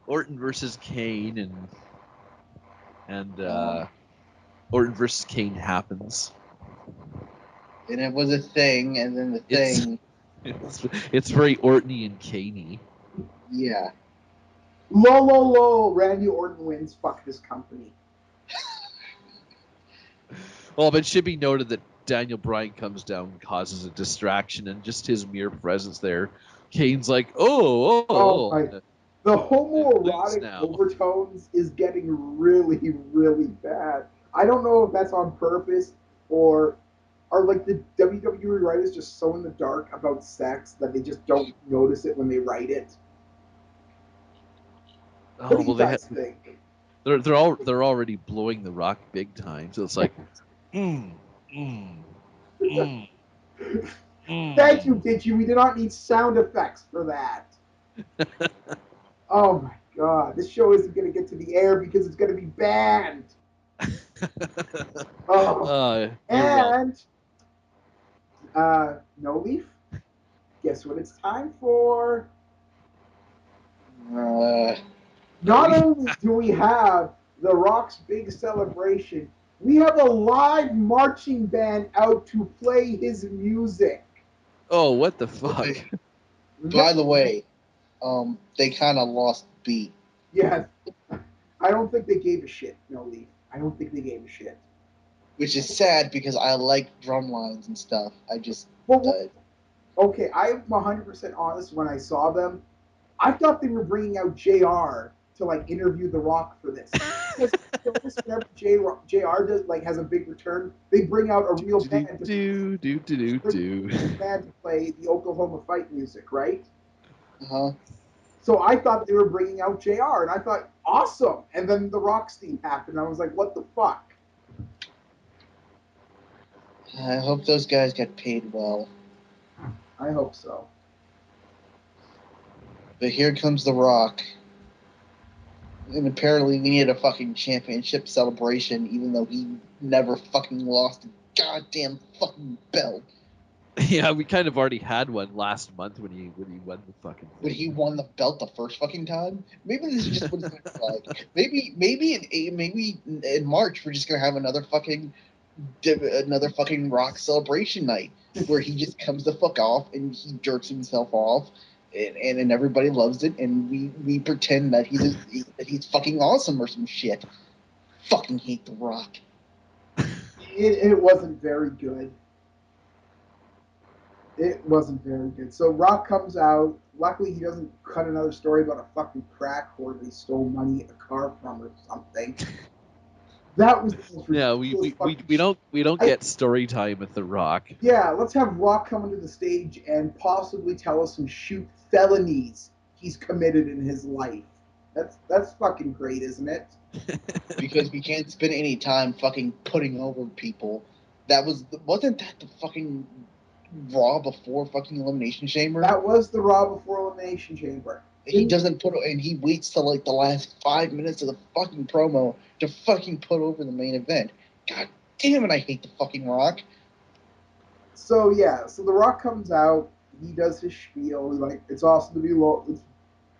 Orton versus Kane, and Orton versus Kane happens. And it was a thing, and then the thing. It's very Orton-y and Kane-y. Yeah. Low. Randy Orton wins. Fuck this company. Well, but it should be noted that Daniel Bryan comes down and causes a distraction, and just his mere presence there, Kane's like, Oh my. The homoerotic now. overtones is getting really, really bad. I don't know if that's on purpose or are like the WWE writers just so in the dark about sex that they just don't notice it when they write it. What do you guys think? They're already blowing the Rock big time, so it's like Mm, mm, mm, Thank you, mm. Gitchy. We do not need sound effects for that. Oh my god, this show isn't going to get to the air because it's going to be banned. Oh, You're welcome. and No Leaf. Guess what it's time for? Uh, No, Not only do we have The Rock's big celebration, we have a live marching band out to play his music. oh, what the fuck? by the way, they kind of lost beat, Yes, I don't think they gave a shit, No Leaf. I don't think they gave a shit. which is sad because I like drum lines and stuff. I just Well, okay, I'm 100% honest. When I saw them, I thought they were bringing out JR to like interview The Rock for this. Because notice whenever JR does like has a big return, they bring out a real band to play the Oklahoma fight music, right? uh-huh. So I thought they were bringing out JR, and I thought awesome. And then the Rock theme happened. I was like, what the fuck? I hope those guys get paid well. I hope so. But here comes The Rock. And apparently we need a fucking championship celebration, even though he never fucking lost a goddamn fucking belt. Yeah, we kind of already had one last month when he won the fucking When thing. he won the belt the first fucking time. Maybe this is just what it's gonna be like. Maybe in March we're just gonna have another fucking Rock celebration night where he just comes the fuck off and he jerks himself off, and everybody loves it, and we pretend that he's fucking awesome or some shit. Fucking hate The Rock. It wasn't very good. It wasn't very good. So Rock comes out. Luckily, he doesn't cut another story about a fucking crack whore that he stole money at a car from or something. That was the most Yeah, ridiculous we don't get story time with The Rock. Yeah, let's have Rock come into the stage and possibly tell us some shoot felonies he's committed in his life. That's fucking great, isn't it? Because we can't spend any time fucking putting over people. Wasn't that the fucking Raw before fucking Elimination Chamber? That was the Raw before Elimination Chamber. He doesn't put, and he waits till like the last 5 minutes of the fucking promo to fucking put over the main event. God damn it, I hate the fucking Rock. So yeah, so the Rock comes out. He does his spiel. Like it's awesome to be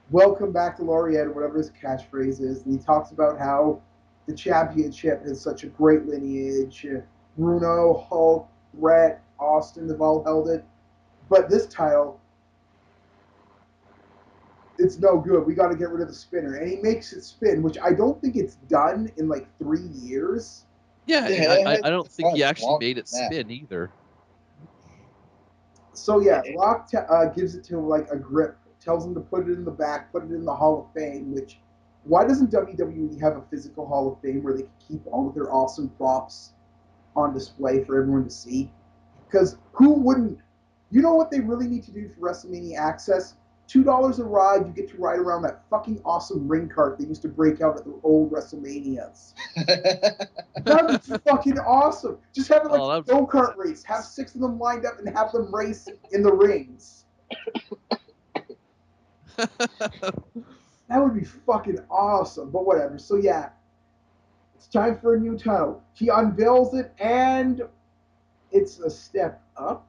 welcome back to Laureate or whatever his catchphrase is, and he talks about how the championship has such a great lineage. Bruno, Hulk, Brett, Austin have all held it, but this title, it's no good. We got to get rid of the spinner, and he makes it spin, which I don't think it's done in like 3 years. Yeah, I don't think he actually Longer made it than that. spin either. So yeah, Rock gives it to him like a grip, tells him to put it in the back, put it in the Hall of Fame. Which, why doesn't WWE have a physical Hall of Fame where they can keep all of their awesome props on display for everyone to see? Because who wouldn't? You know what they really need to do for WrestleMania Access? $2 a ride, you get to ride around that fucking awesome ring cart they used to break out at the old WrestleManias. That'd be fucking awesome. Just have it like a go-kart race. Have 6 of them lined up and have them race in the rings. That would be fucking awesome. But whatever. So yeah, it's time for a new title. He unveils it, and it's a step up,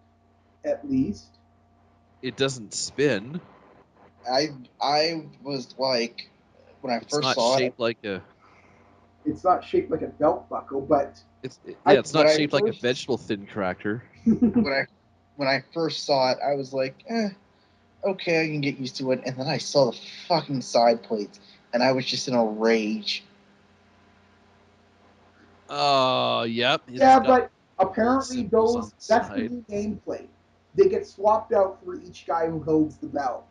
at least. It doesn't spin. I was like, when I It's first not saw it, shaped like a. It's not shaped like a belt buckle, but It's not when I shaped like a first vegetable thin cracker. when I first saw it, I was like, okay, I can get used to it. And then I saw the fucking side plates, and I was just in a rage. Oh, yep. yeah, but apparently Symbols that's on the the side. new nameplate. They get swapped out for each guy who holds the belt.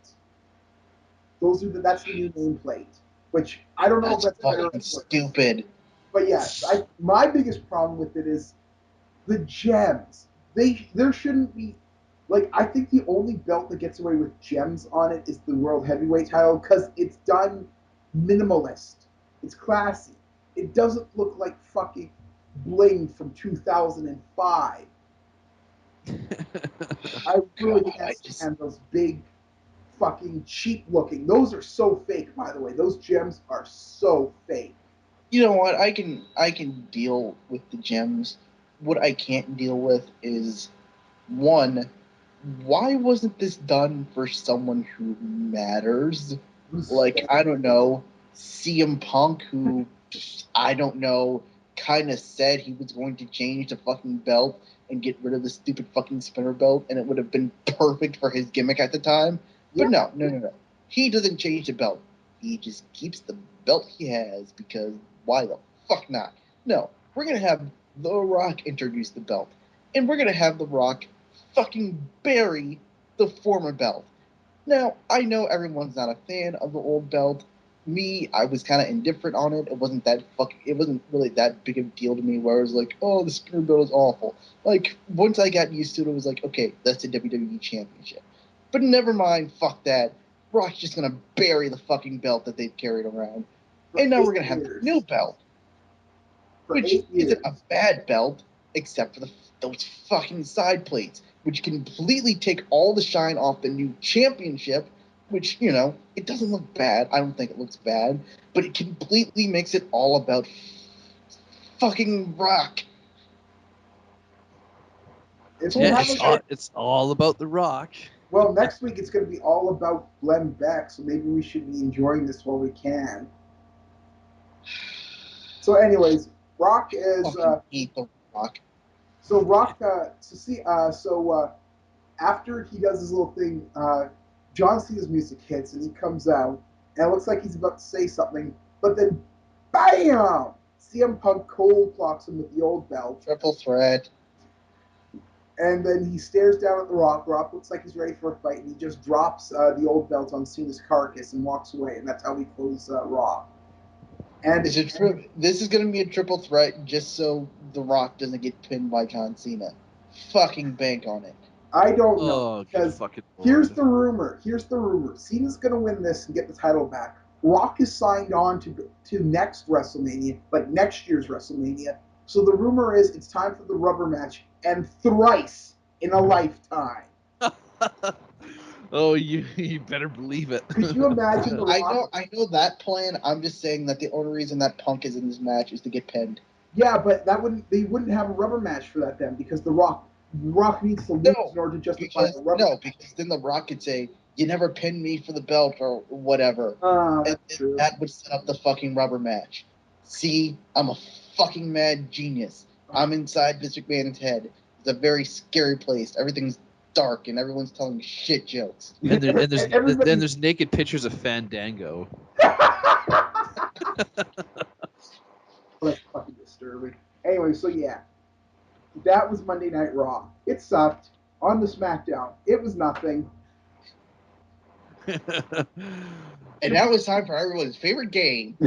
That's the new nameplate, which I don't know if That's that's better or fucking worse. stupid. But yeah, my biggest problem with it is the gems. There shouldn't be like I think the only belt that gets away with gems on it is the world heavyweight title because it's done minimalist. It's classy. It doesn't look like fucking bling from 2005. I really God, can't stand those big, fucking cheap looking. Those are so fake, by the way. Those gems are so fake. You know what? I can deal with the gems. What I can't deal with is one. Why wasn't this done for someone who matters? Like, I don't know, CM Punk, who I don't know, kind of said he was going to change the fucking belt and get rid of the stupid fucking spinner belt, and it would have been perfect for his gimmick at the time. But Yeah. no. He doesn't change the belt. He just keeps the belt he has because why the fuck not? No, we're gonna have The Rock introduce the belt, and we're gonna have The Rock fucking bury the former belt. Now, I know everyone's not a fan of the old belt. Me, I was kind of indifferent on it. It wasn't really that big of a deal to me where I was like, oh, the spinner belt is awful. Like, once I got used to it, it was like, okay, that's the WWE Championship. But never mind, fuck that. Rock's just gonna bury the fucking belt that they've carried around. And now we're gonna have the new belt, For which 8 years. isn't a bad belt, except for those fucking side plates, which completely take all the shine off the new championship, which, it doesn't look bad. I don't think it looks bad, but it completely makes it all about fucking Rock. It's all about The Rock. Well, next week it's going to be all about Glenn Beck, so maybe we should be enjoying this while we can. So, anyways, Rock is. Fucking hate the Rock. So Rock. After he does his little thing, John Cena's music hits and he comes out, and it looks like he's about to say something, but then, bam! CM Punk cold clocks him with the old belt. Triple threat. And then he stares down at the Rock. Rock looks like he's ready for a fight, and he just drops the old belt on Cena's carcass and walks away. And that's how we close Raw. And this is going to be a triple threat just so The Rock doesn't get pinned by John Cena. Fucking bank on it. I don't know, because here's the rumor. Cena's going to win this and get the title back. Rock is signed on to next WrestleMania, like next year's WrestleMania. So the rumor is it's time for the rubber match, and thrice in a lifetime. Oh, you better believe it. Could you imagine the Rock? I know that plan. I'm just saying that the only reason that Punk is in this match is to get pinned. Yeah, but they wouldn't have a rubber match for that then, because the Rock needs to lose in order to justify a rubber match. Because then the Rock could say, "You never pinned me for the belt" or whatever, and true. that would set up the fucking rubber match. See, I'm a fucking mad genius. I'm inside Vince McMahon's head. It's a very scary place. Everything's dark and everyone's telling shit jokes. And there's naked pictures of Fandango. That's fucking disturbing. Anyway, so yeah, that was Monday Night Raw. It sucked. On the Smackdown, it was nothing. And now it's time for everyone's favorite game.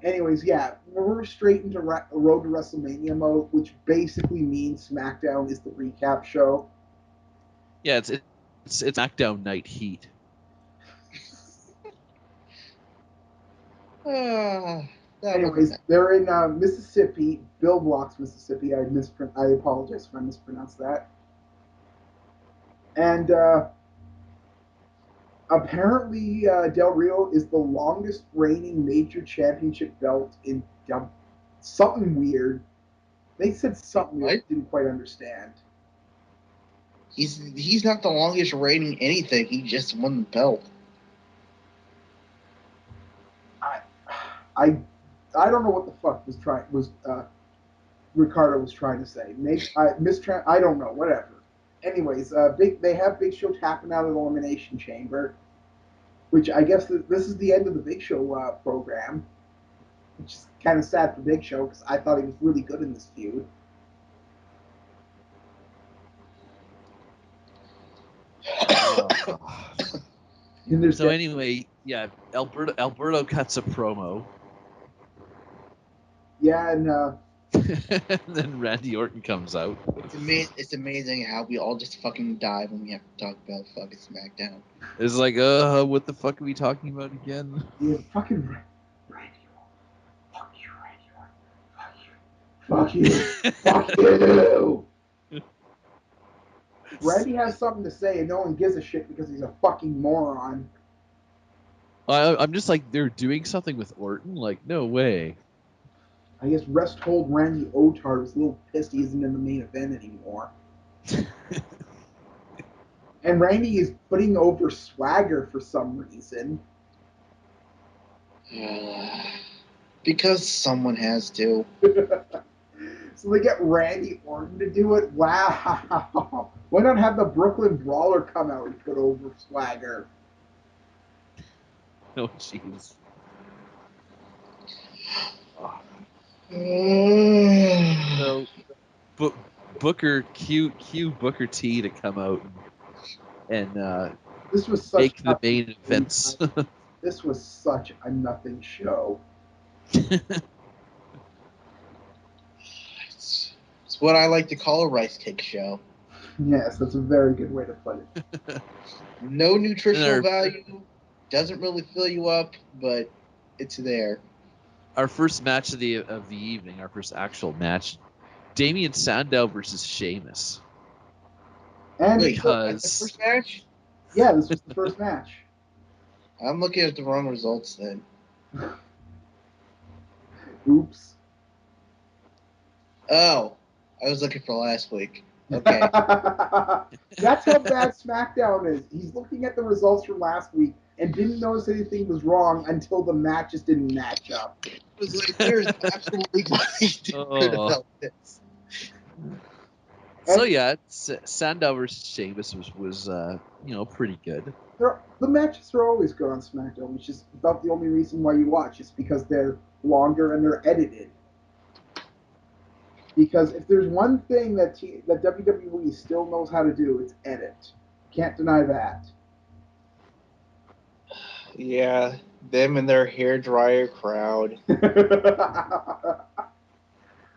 Anyways, yeah, we're straight into Road to WrestleMania mode, which basically means SmackDown is the recap show. Yeah, it's SmackDown Night Heat. Anyways, they're in Mississippi, Bill Blocks, Mississippi. I apologize if I mispronounced that. And apparently, Del Rio is the longest reigning major championship belt in something weird. They said something I didn't quite understand. He's not the longest reigning anything. He just won the belt. I don't know what the fuck Ricardo was trying to say. Maybe I don't know. Whatever. Anyways, they have Big Show tapping out of the Elimination Chamber, which I guess this is the end of the Big Show program, which is kind of sad for Big Show because I thought he was really good in this feud. Anyway, yeah, Alberto cuts a promo. Yeah, and and then Randy Orton comes out. It's amazing how we all just fucking die when we have to talk about fucking SmackDown. It's like, what the fuck are we talking about again? Yeah, fucking Randy. Fuck you, Fuck you. Fuck you. Randy has something to say, and no one gives a shit because he's a fucking moron. I'm just like, they're doing something with Orton? Like, no way. I guess Rest told Randy Otard was a little pissed he isn't in the main event anymore. And Randy is putting over Swagger for some reason. Because someone has to. So they get Randy Orton to do it? Wow. Why not have the Brooklyn Brawler come out and put over Swagger? Oh, jeez. So, Booker Booker T to come out and This was such make the main events. This was such a nothing show. It's what I like to call a rice cake show. Yes, that's a very good way to put it. No nutritional value, doesn't really fill you up, but it's there. Our first match of the evening, our first actual match, Damien Sandow versus Sheamus. And because the first match? Yeah, this was the first match. I'm looking at the wrong results then. Oops. Oh, I was looking for last week. Okay. That's how bad Smackdown is. He's looking at the results from last week and didn't notice anything was wrong until the matches didn't match up. It was like, there's absolutely nothing different about this. So yeah, Sandow versus Sheamus was pretty good. The matches are always good on SmackDown, which is about the only reason why you watch. It's because they're longer and they're edited. Because if there's one thing that WWE still knows how to do, it's edit. Can't deny that. Yeah, them and their hairdryer crowd.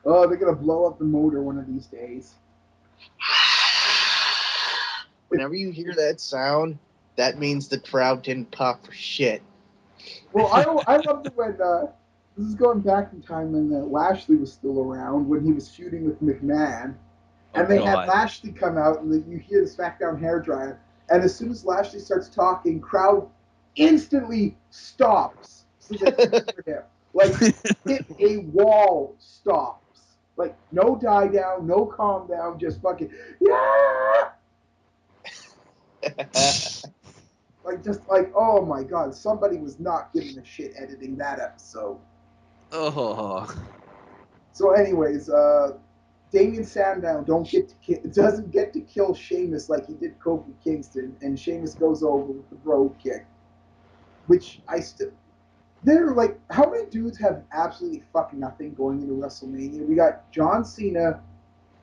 Oh, they're gonna blow up the motor one of these days. Whenever you hear that sound, that means the crowd didn't pop for shit. Well, I loved it when this is going back in time when Lashley was still around when he was feuding with McMahon, and they had Lashley come out and you hear the SmackDown hairdryer, and as soon as Lashley starts talking, crowd instantly stops so they can hear him. Like hit a wall stops. Like no die down, no calm down, just fucking yeah. Like oh my god, somebody was not giving a shit editing that episode. Oh. So, anyways, Damien Sandow doesn't get to kill Sheamus like he did Kofi Kingston, and Sheamus goes over with the Brogue Kick, which they're like, how many dudes have absolutely fucking nothing going into WrestleMania? We got John Cena,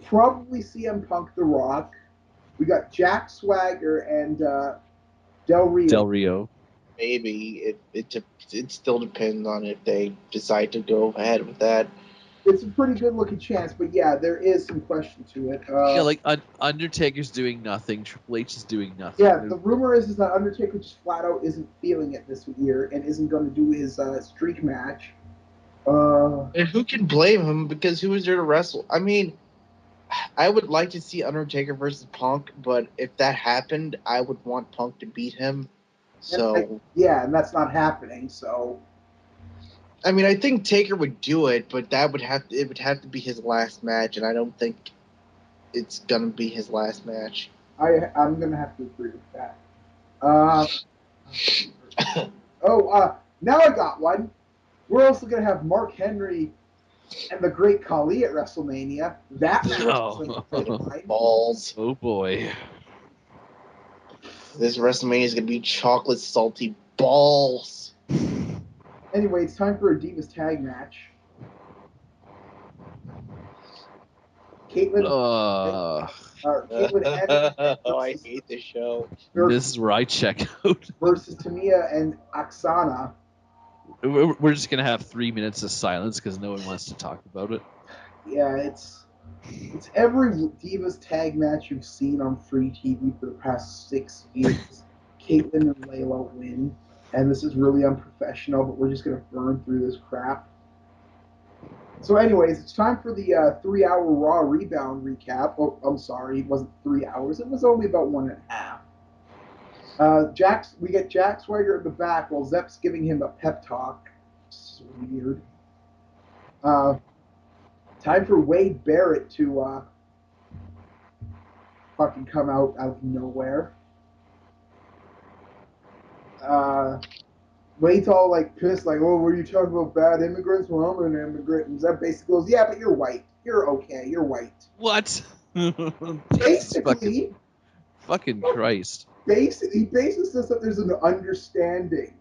probably CM Punk, The Rock. We got Jack Swagger and Del Rio. Maybe it still depends on if they decide to go ahead with that. It's a pretty good looking chance, but yeah, there is some question to it. Like Undertaker's doing nothing, Triple H is doing nothing. Yeah, the rumor is that Undertaker just flat out isn't feeling it this year and isn't going to do his streak match. And who can blame him? Because who is there to wrestle? I mean, I would like to see Undertaker versus Punk, but if that happened, I would want Punk to beat him. So and that's not happening. So, I mean, I think Taker would do it, but it would have to be his last match, and I don't think it's gonna be his last match. I'm gonna have to agree with that. Now I got one. We're also gonna have Mark Henry and the Great Khali at WrestleMania. That match balls. Oh boy. This WrestleMania is gonna be chocolate salty balls. Anyway, it's time for a Divas tag match. Caitlyn. I hate this show. This is where I check out. Versus Tamia and Oksana. We're just gonna have 3 minutes of silence because no one wants to talk about it. Yeah, it's every Divas tag match you've seen on free TV for the past 6 years. Caitlyn and Layla win, and this is really unprofessional, but we're just gonna burn through this crap. So, anyways, it's time for the 3-hour Raw Rebound recap. Oh, I'm sorry, it wasn't 3 hours. It was only about 1.5. We get Jack Swagger at the back while Zepp's giving him a pep talk. It's weird. Time for Wade Barrett to fucking come out of nowhere. Wade's all like pissed, like, "Oh, what are you talking about? Bad immigrants? Well, I'm an immigrant." And Zepp basically goes, "Yeah, but you're white. You're okay. You're white." What? Basically, fucking Christ. He basically says that there's an understanding.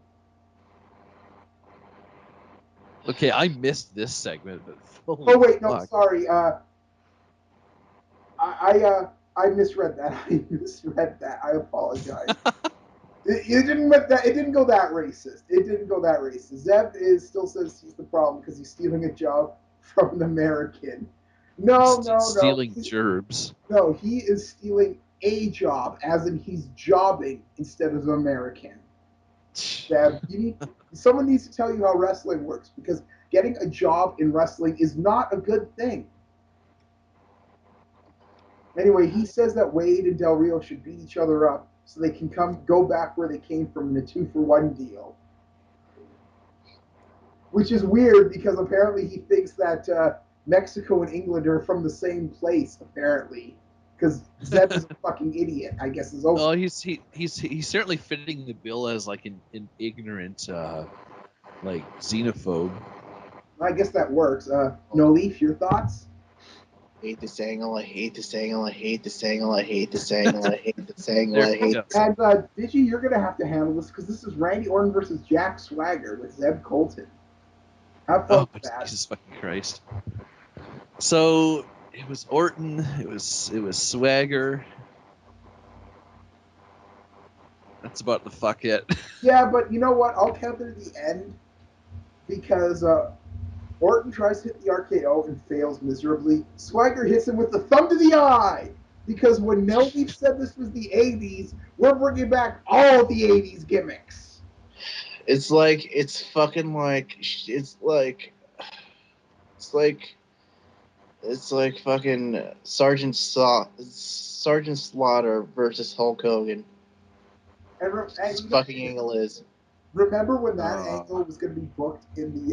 Okay, I missed this segment, but Oh wait, no, fuck. sorry. I misread that. I misread that. I apologize. It didn't go that racist. It didn't go that racist. Zeb still says he's the problem because he's stealing a job from an American. No. Stealing gerbs. No, he is stealing a job, as in he's jobbing instead of American. Zeb, someone needs to tell you how wrestling works, because getting a job in wrestling is not a good thing. Anyway, he says that Wade and Del Rio should beat each other up so they can go back where they came from in a 2-for-1 deal. Which is weird because apparently he thinks that Mexico and England are from the same place, apparently. Because Zeb is a fucking idiot, I guess is over. Oh, he's certainly fitting the bill as like an ignorant like xenophobe. I guess that works. No Leaf, your thoughts? I hate this angle. I hate this angle. I hate this angle. I hate this angle. I hate this angle. I hate this And Digi, you're gonna have to handle this because this is Randy Orton versus Jack Swagger with Zeb Colton. Have fun with that. Jesus fucking Christ! So it was Orton. It was Swagger. That's about the fuck it. Yeah, but you know what? I'll count it at the end because Orton tries to hit the RKO and fails miserably. Swagger hits him with the thumb to the eye because when No Leaf said this was the 80s, we're bringing back all the 80s gimmicks. It's like fucking Sergeant Slaughter versus Hulk Hogan. This fucking angle is. Remember when that angle was going to be booked in the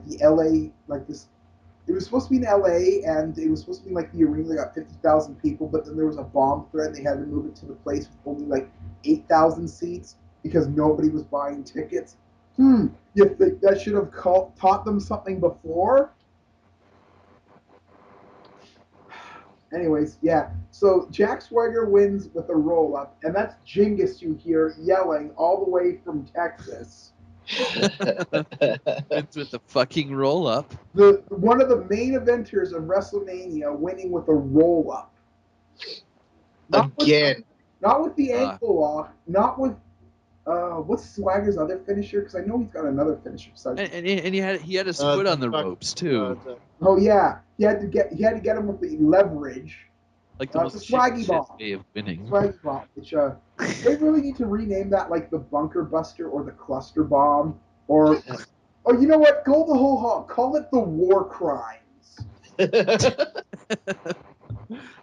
the LA, like this? It was supposed to be in LA, and it was supposed to be like the arena that got 50,000 people, but then there was a bomb threat. And they had to move it to the place with only like 8,000 seats because nobody was buying tickets. You think that should have taught them something before? Anyways, yeah. So Jack Swagger wins with a roll up, and that's Jingus you hear yelling all the way from Texas. It's with the fucking roll up. One of the main eventers of WrestleMania winning with a roll up. Not with the ankle lock. Not with what's Swagger's other finisher? Because I know he's got another finisher. And he had his foot on the ropes too. Oh yeah, he had to get him with the leverage. Like the most Swaggy bomb. way of winning. Swaggy bomb, which they really need to rename that like the Bunker Buster or the Cluster Bomb or you know what? Go the whole hog. Call it the War Crimes.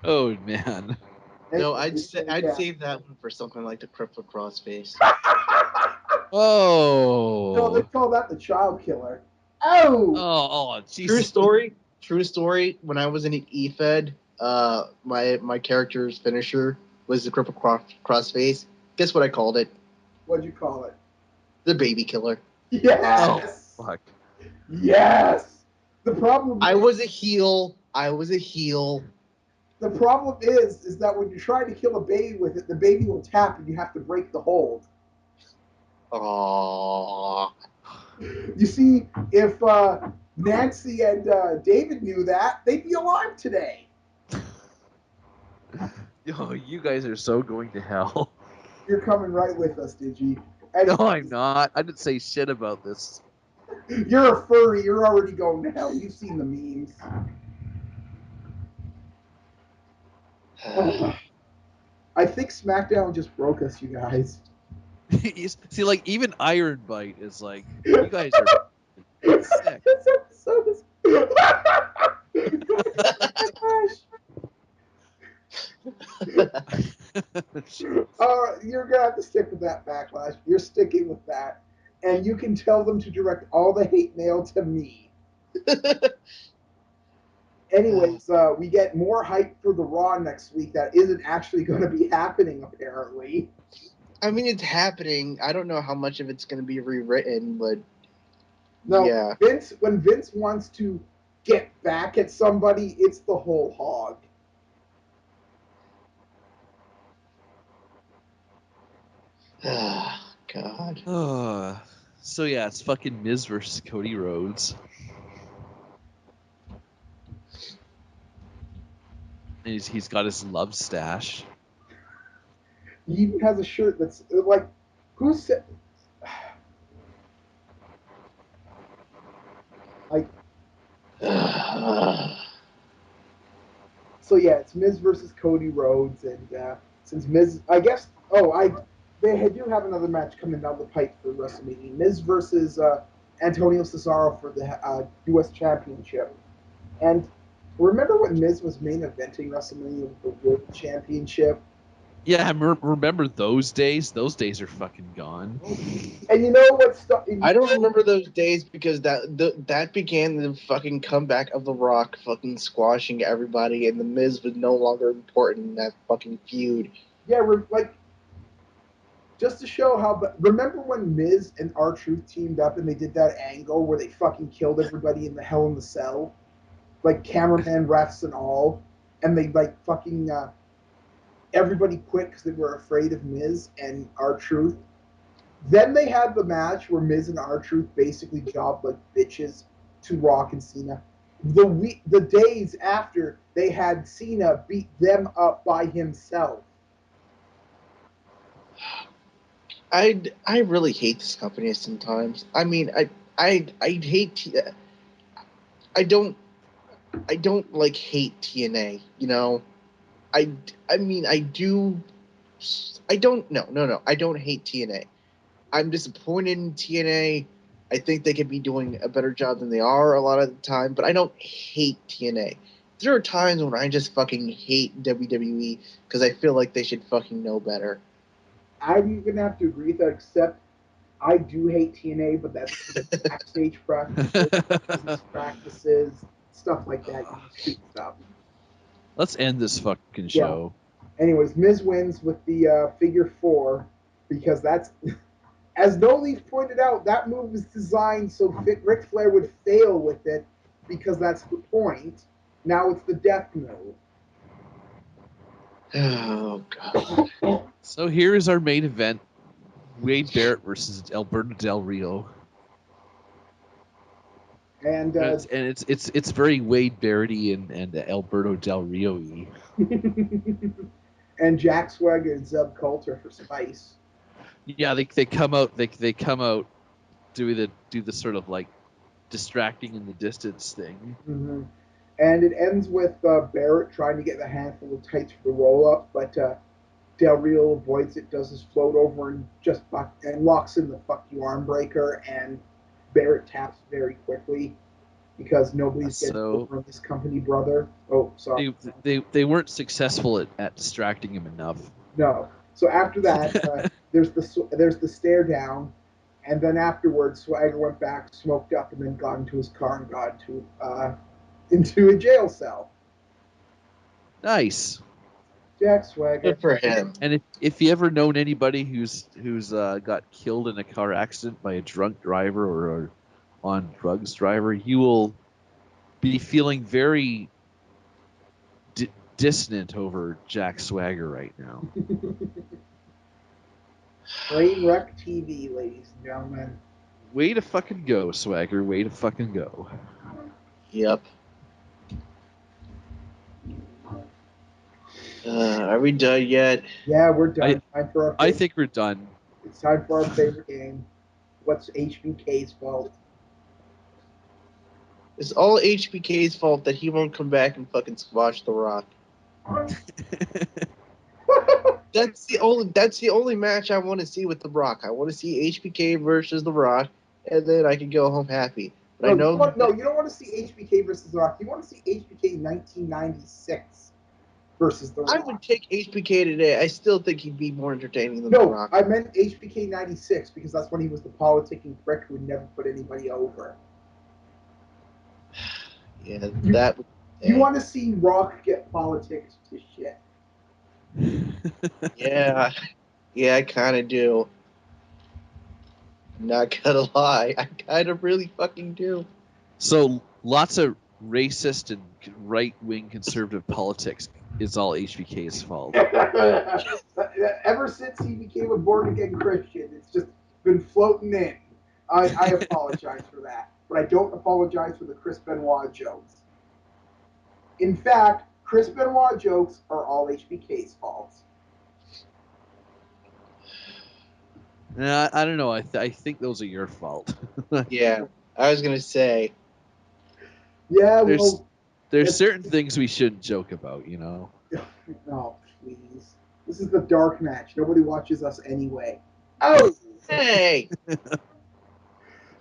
Oh man. No, I'd save that one for something like the Crippler Crossface. Oh. No, they call that the Child Killer. Oh, Jesus. True story. When I was in EFED, my character's finisher was the Crippler Crossface. Guess what I called it? What'd you call it? The Baby Killer. Yes. Oh, fuck. Yes. The problem. I was a heel. The problem is that when you try to kill a baby with it, the baby will tap and you have to break the hold. Aww. You see, if Nancy and David knew that, they'd be alive today. Yo, you guys are so going to hell. You're coming right with us, Digi. No, I'm not. I didn't say shit about this. You're a furry. You're already going to hell. You've seen the memes. I think Smackdown just broke us, you guys. See, like, even Iron Bite is like, you guys are sick. This So does. You're gonna have to stick with that backlash. You're sticking with that, and you can tell them to direct all the hate mail to me. Anyways, we get more hype for the Raw next week. That isn't actually going to be happening, apparently. I mean, it's happening. I don't know how much of it's going to be rewritten, but No, yeah. When Vince wants to get back at somebody, it's the whole hog. God. So yeah, it's fucking Miz versus Cody Rhodes. And he's got his love stash. He even has a shirt that's like, who said? Like, so yeah, it's Miz versus Cody Rhodes, and since Miz, I guess, they do have another match coming down the pipe for WrestleMania. Miz versus Antonio Cesaro for the U.S. Championship. And remember when Miz was main eventing WrestleMania with the World Championship? Yeah, I remember those days. Those days are fucking gone. And you know what's I don't remember those days because that began the fucking comeback of The Rock fucking squashing everybody, and The Miz was no longer important in that fucking feud. Yeah, like, just to show how. Remember when Miz and R-Truth teamed up and they did that angle where they fucking killed everybody in the Hell in the Cell, like cameraman, refs, and all, and they like fucking everybody quit because they were afraid of Miz and R-Truth. Then they had the match where Miz and R-Truth basically jobbed like bitches to Rock and Cena. The days after, they had Cena beat them up by himself. I really hate this company sometimes. I mean, I hate I don't like hate TNA. You know, I mean I do. I don't no. I don't hate TNA. I'm disappointed in TNA. I think they could be doing a better job than they are a lot of the time, but I don't hate TNA. There are times when I just fucking hate WWE because I feel like they should fucking know better. I'm even have to agree with that, except I do hate TNA, but that's backstage practices, business practices, stuff like that. Stupid stuff. Let's end this fucking Yeah. show. Anyways, Miz wins with the figure four because that's, as No Leaf pointed out, that move was designed so Ric Flair would fail with it because that's the point. Now it's the death move. Oh god. So here is our main event: Wade Barrett versus Alberto Del Rio. And it's very Wade Barrett-y and Alberto Del Rio-y. and Jack Swagger and Zeb Coulter for Spice. Yeah, they come out they come out do the sort of like distracting in the distance thing. Mm-hmm. And it ends with Barrett trying to get the handful of tights for the roll up, but Del Rio avoids it, does his float over, and and locks in the fuck you arm breaker, and Barrett taps very quickly because nobody's getting over on this company, brother. Oh, sorry. They weren't successful at distracting him enough. No. So after that, there's the stare down, and then afterwards, Swagger went back, smoked up, and then got into his car and got into a jail cell. Nice. Jack Swagger. Good for him. And if you ever known anybody who's got killed in a car accident by a drunk driver or a on drugs driver, you will be feeling very dissonant over Jack Swagger right now. Trainwreck TV, ladies and gentlemen. Way to fucking go, Swagger. Way to fucking go. Yep. Are we done yet? Yeah, we're done. I think we're done. It's time for our favorite game. What's HBK's fault? It's all HBK's fault that he won't come back and fucking squash The Rock. That's the only match I want to see with The Rock. I want to see HBK versus The Rock, and then I can go home happy. But I know. You don't want to see HBK versus The Rock. You want to see HBK 1996 versus The Rock. I would take HBK today. I still think he'd be more entertaining than The Rock. I meant HBK 96 because that's when he was the politicking prick who would never put anybody over. Yeah, You want to see Rock get politics to shit. Yeah, I kind of do. Not gonna lie, I kind of really fucking do. So lots of racist and right-wing conservative politics is all HBK's fault. Ever since he became a born-again Christian, it's just been floating in. I apologize for that, but I don't apologize for the Chris Benoit jokes. In fact, Chris Benoit jokes are all HBK's faults. I don't know. I think those are your fault. Yeah, I was gonna say. Yeah, there's certain things we shouldn't joke about, you know. Oh, please. This is the dark match. Nobody watches us anyway. Oh! Hey!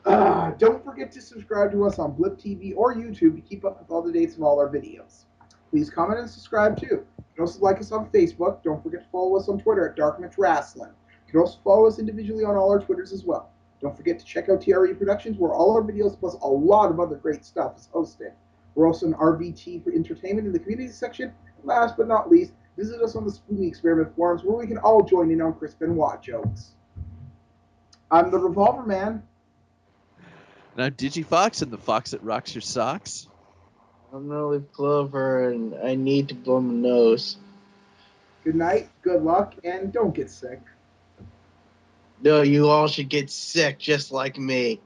Don't forget to subscribe to us on Blip TV or YouTube to keep up with all the dates of all our videos. Please comment and subscribe too. You can also like us on Facebook. Don't forget to follow us on Twitter at DarkMatch Wrestling. You can also follow us individually on all our Twitters as well. Don't forget to check out TRE Productions, where all our videos plus a lot of other great stuff is hosted. We're also an RBT for entertainment in the community section. Last but not least, visit us on the Spoonie Experiment forums, where we can all join in on Chris Benoit jokes. I'm the Revolver Man. And I'm DigiFox, and the fox that rocks your socks. I'm Early Clover, and I need to blow my nose. Good night, good luck, and don't get sick. No, you all should get sick just like me.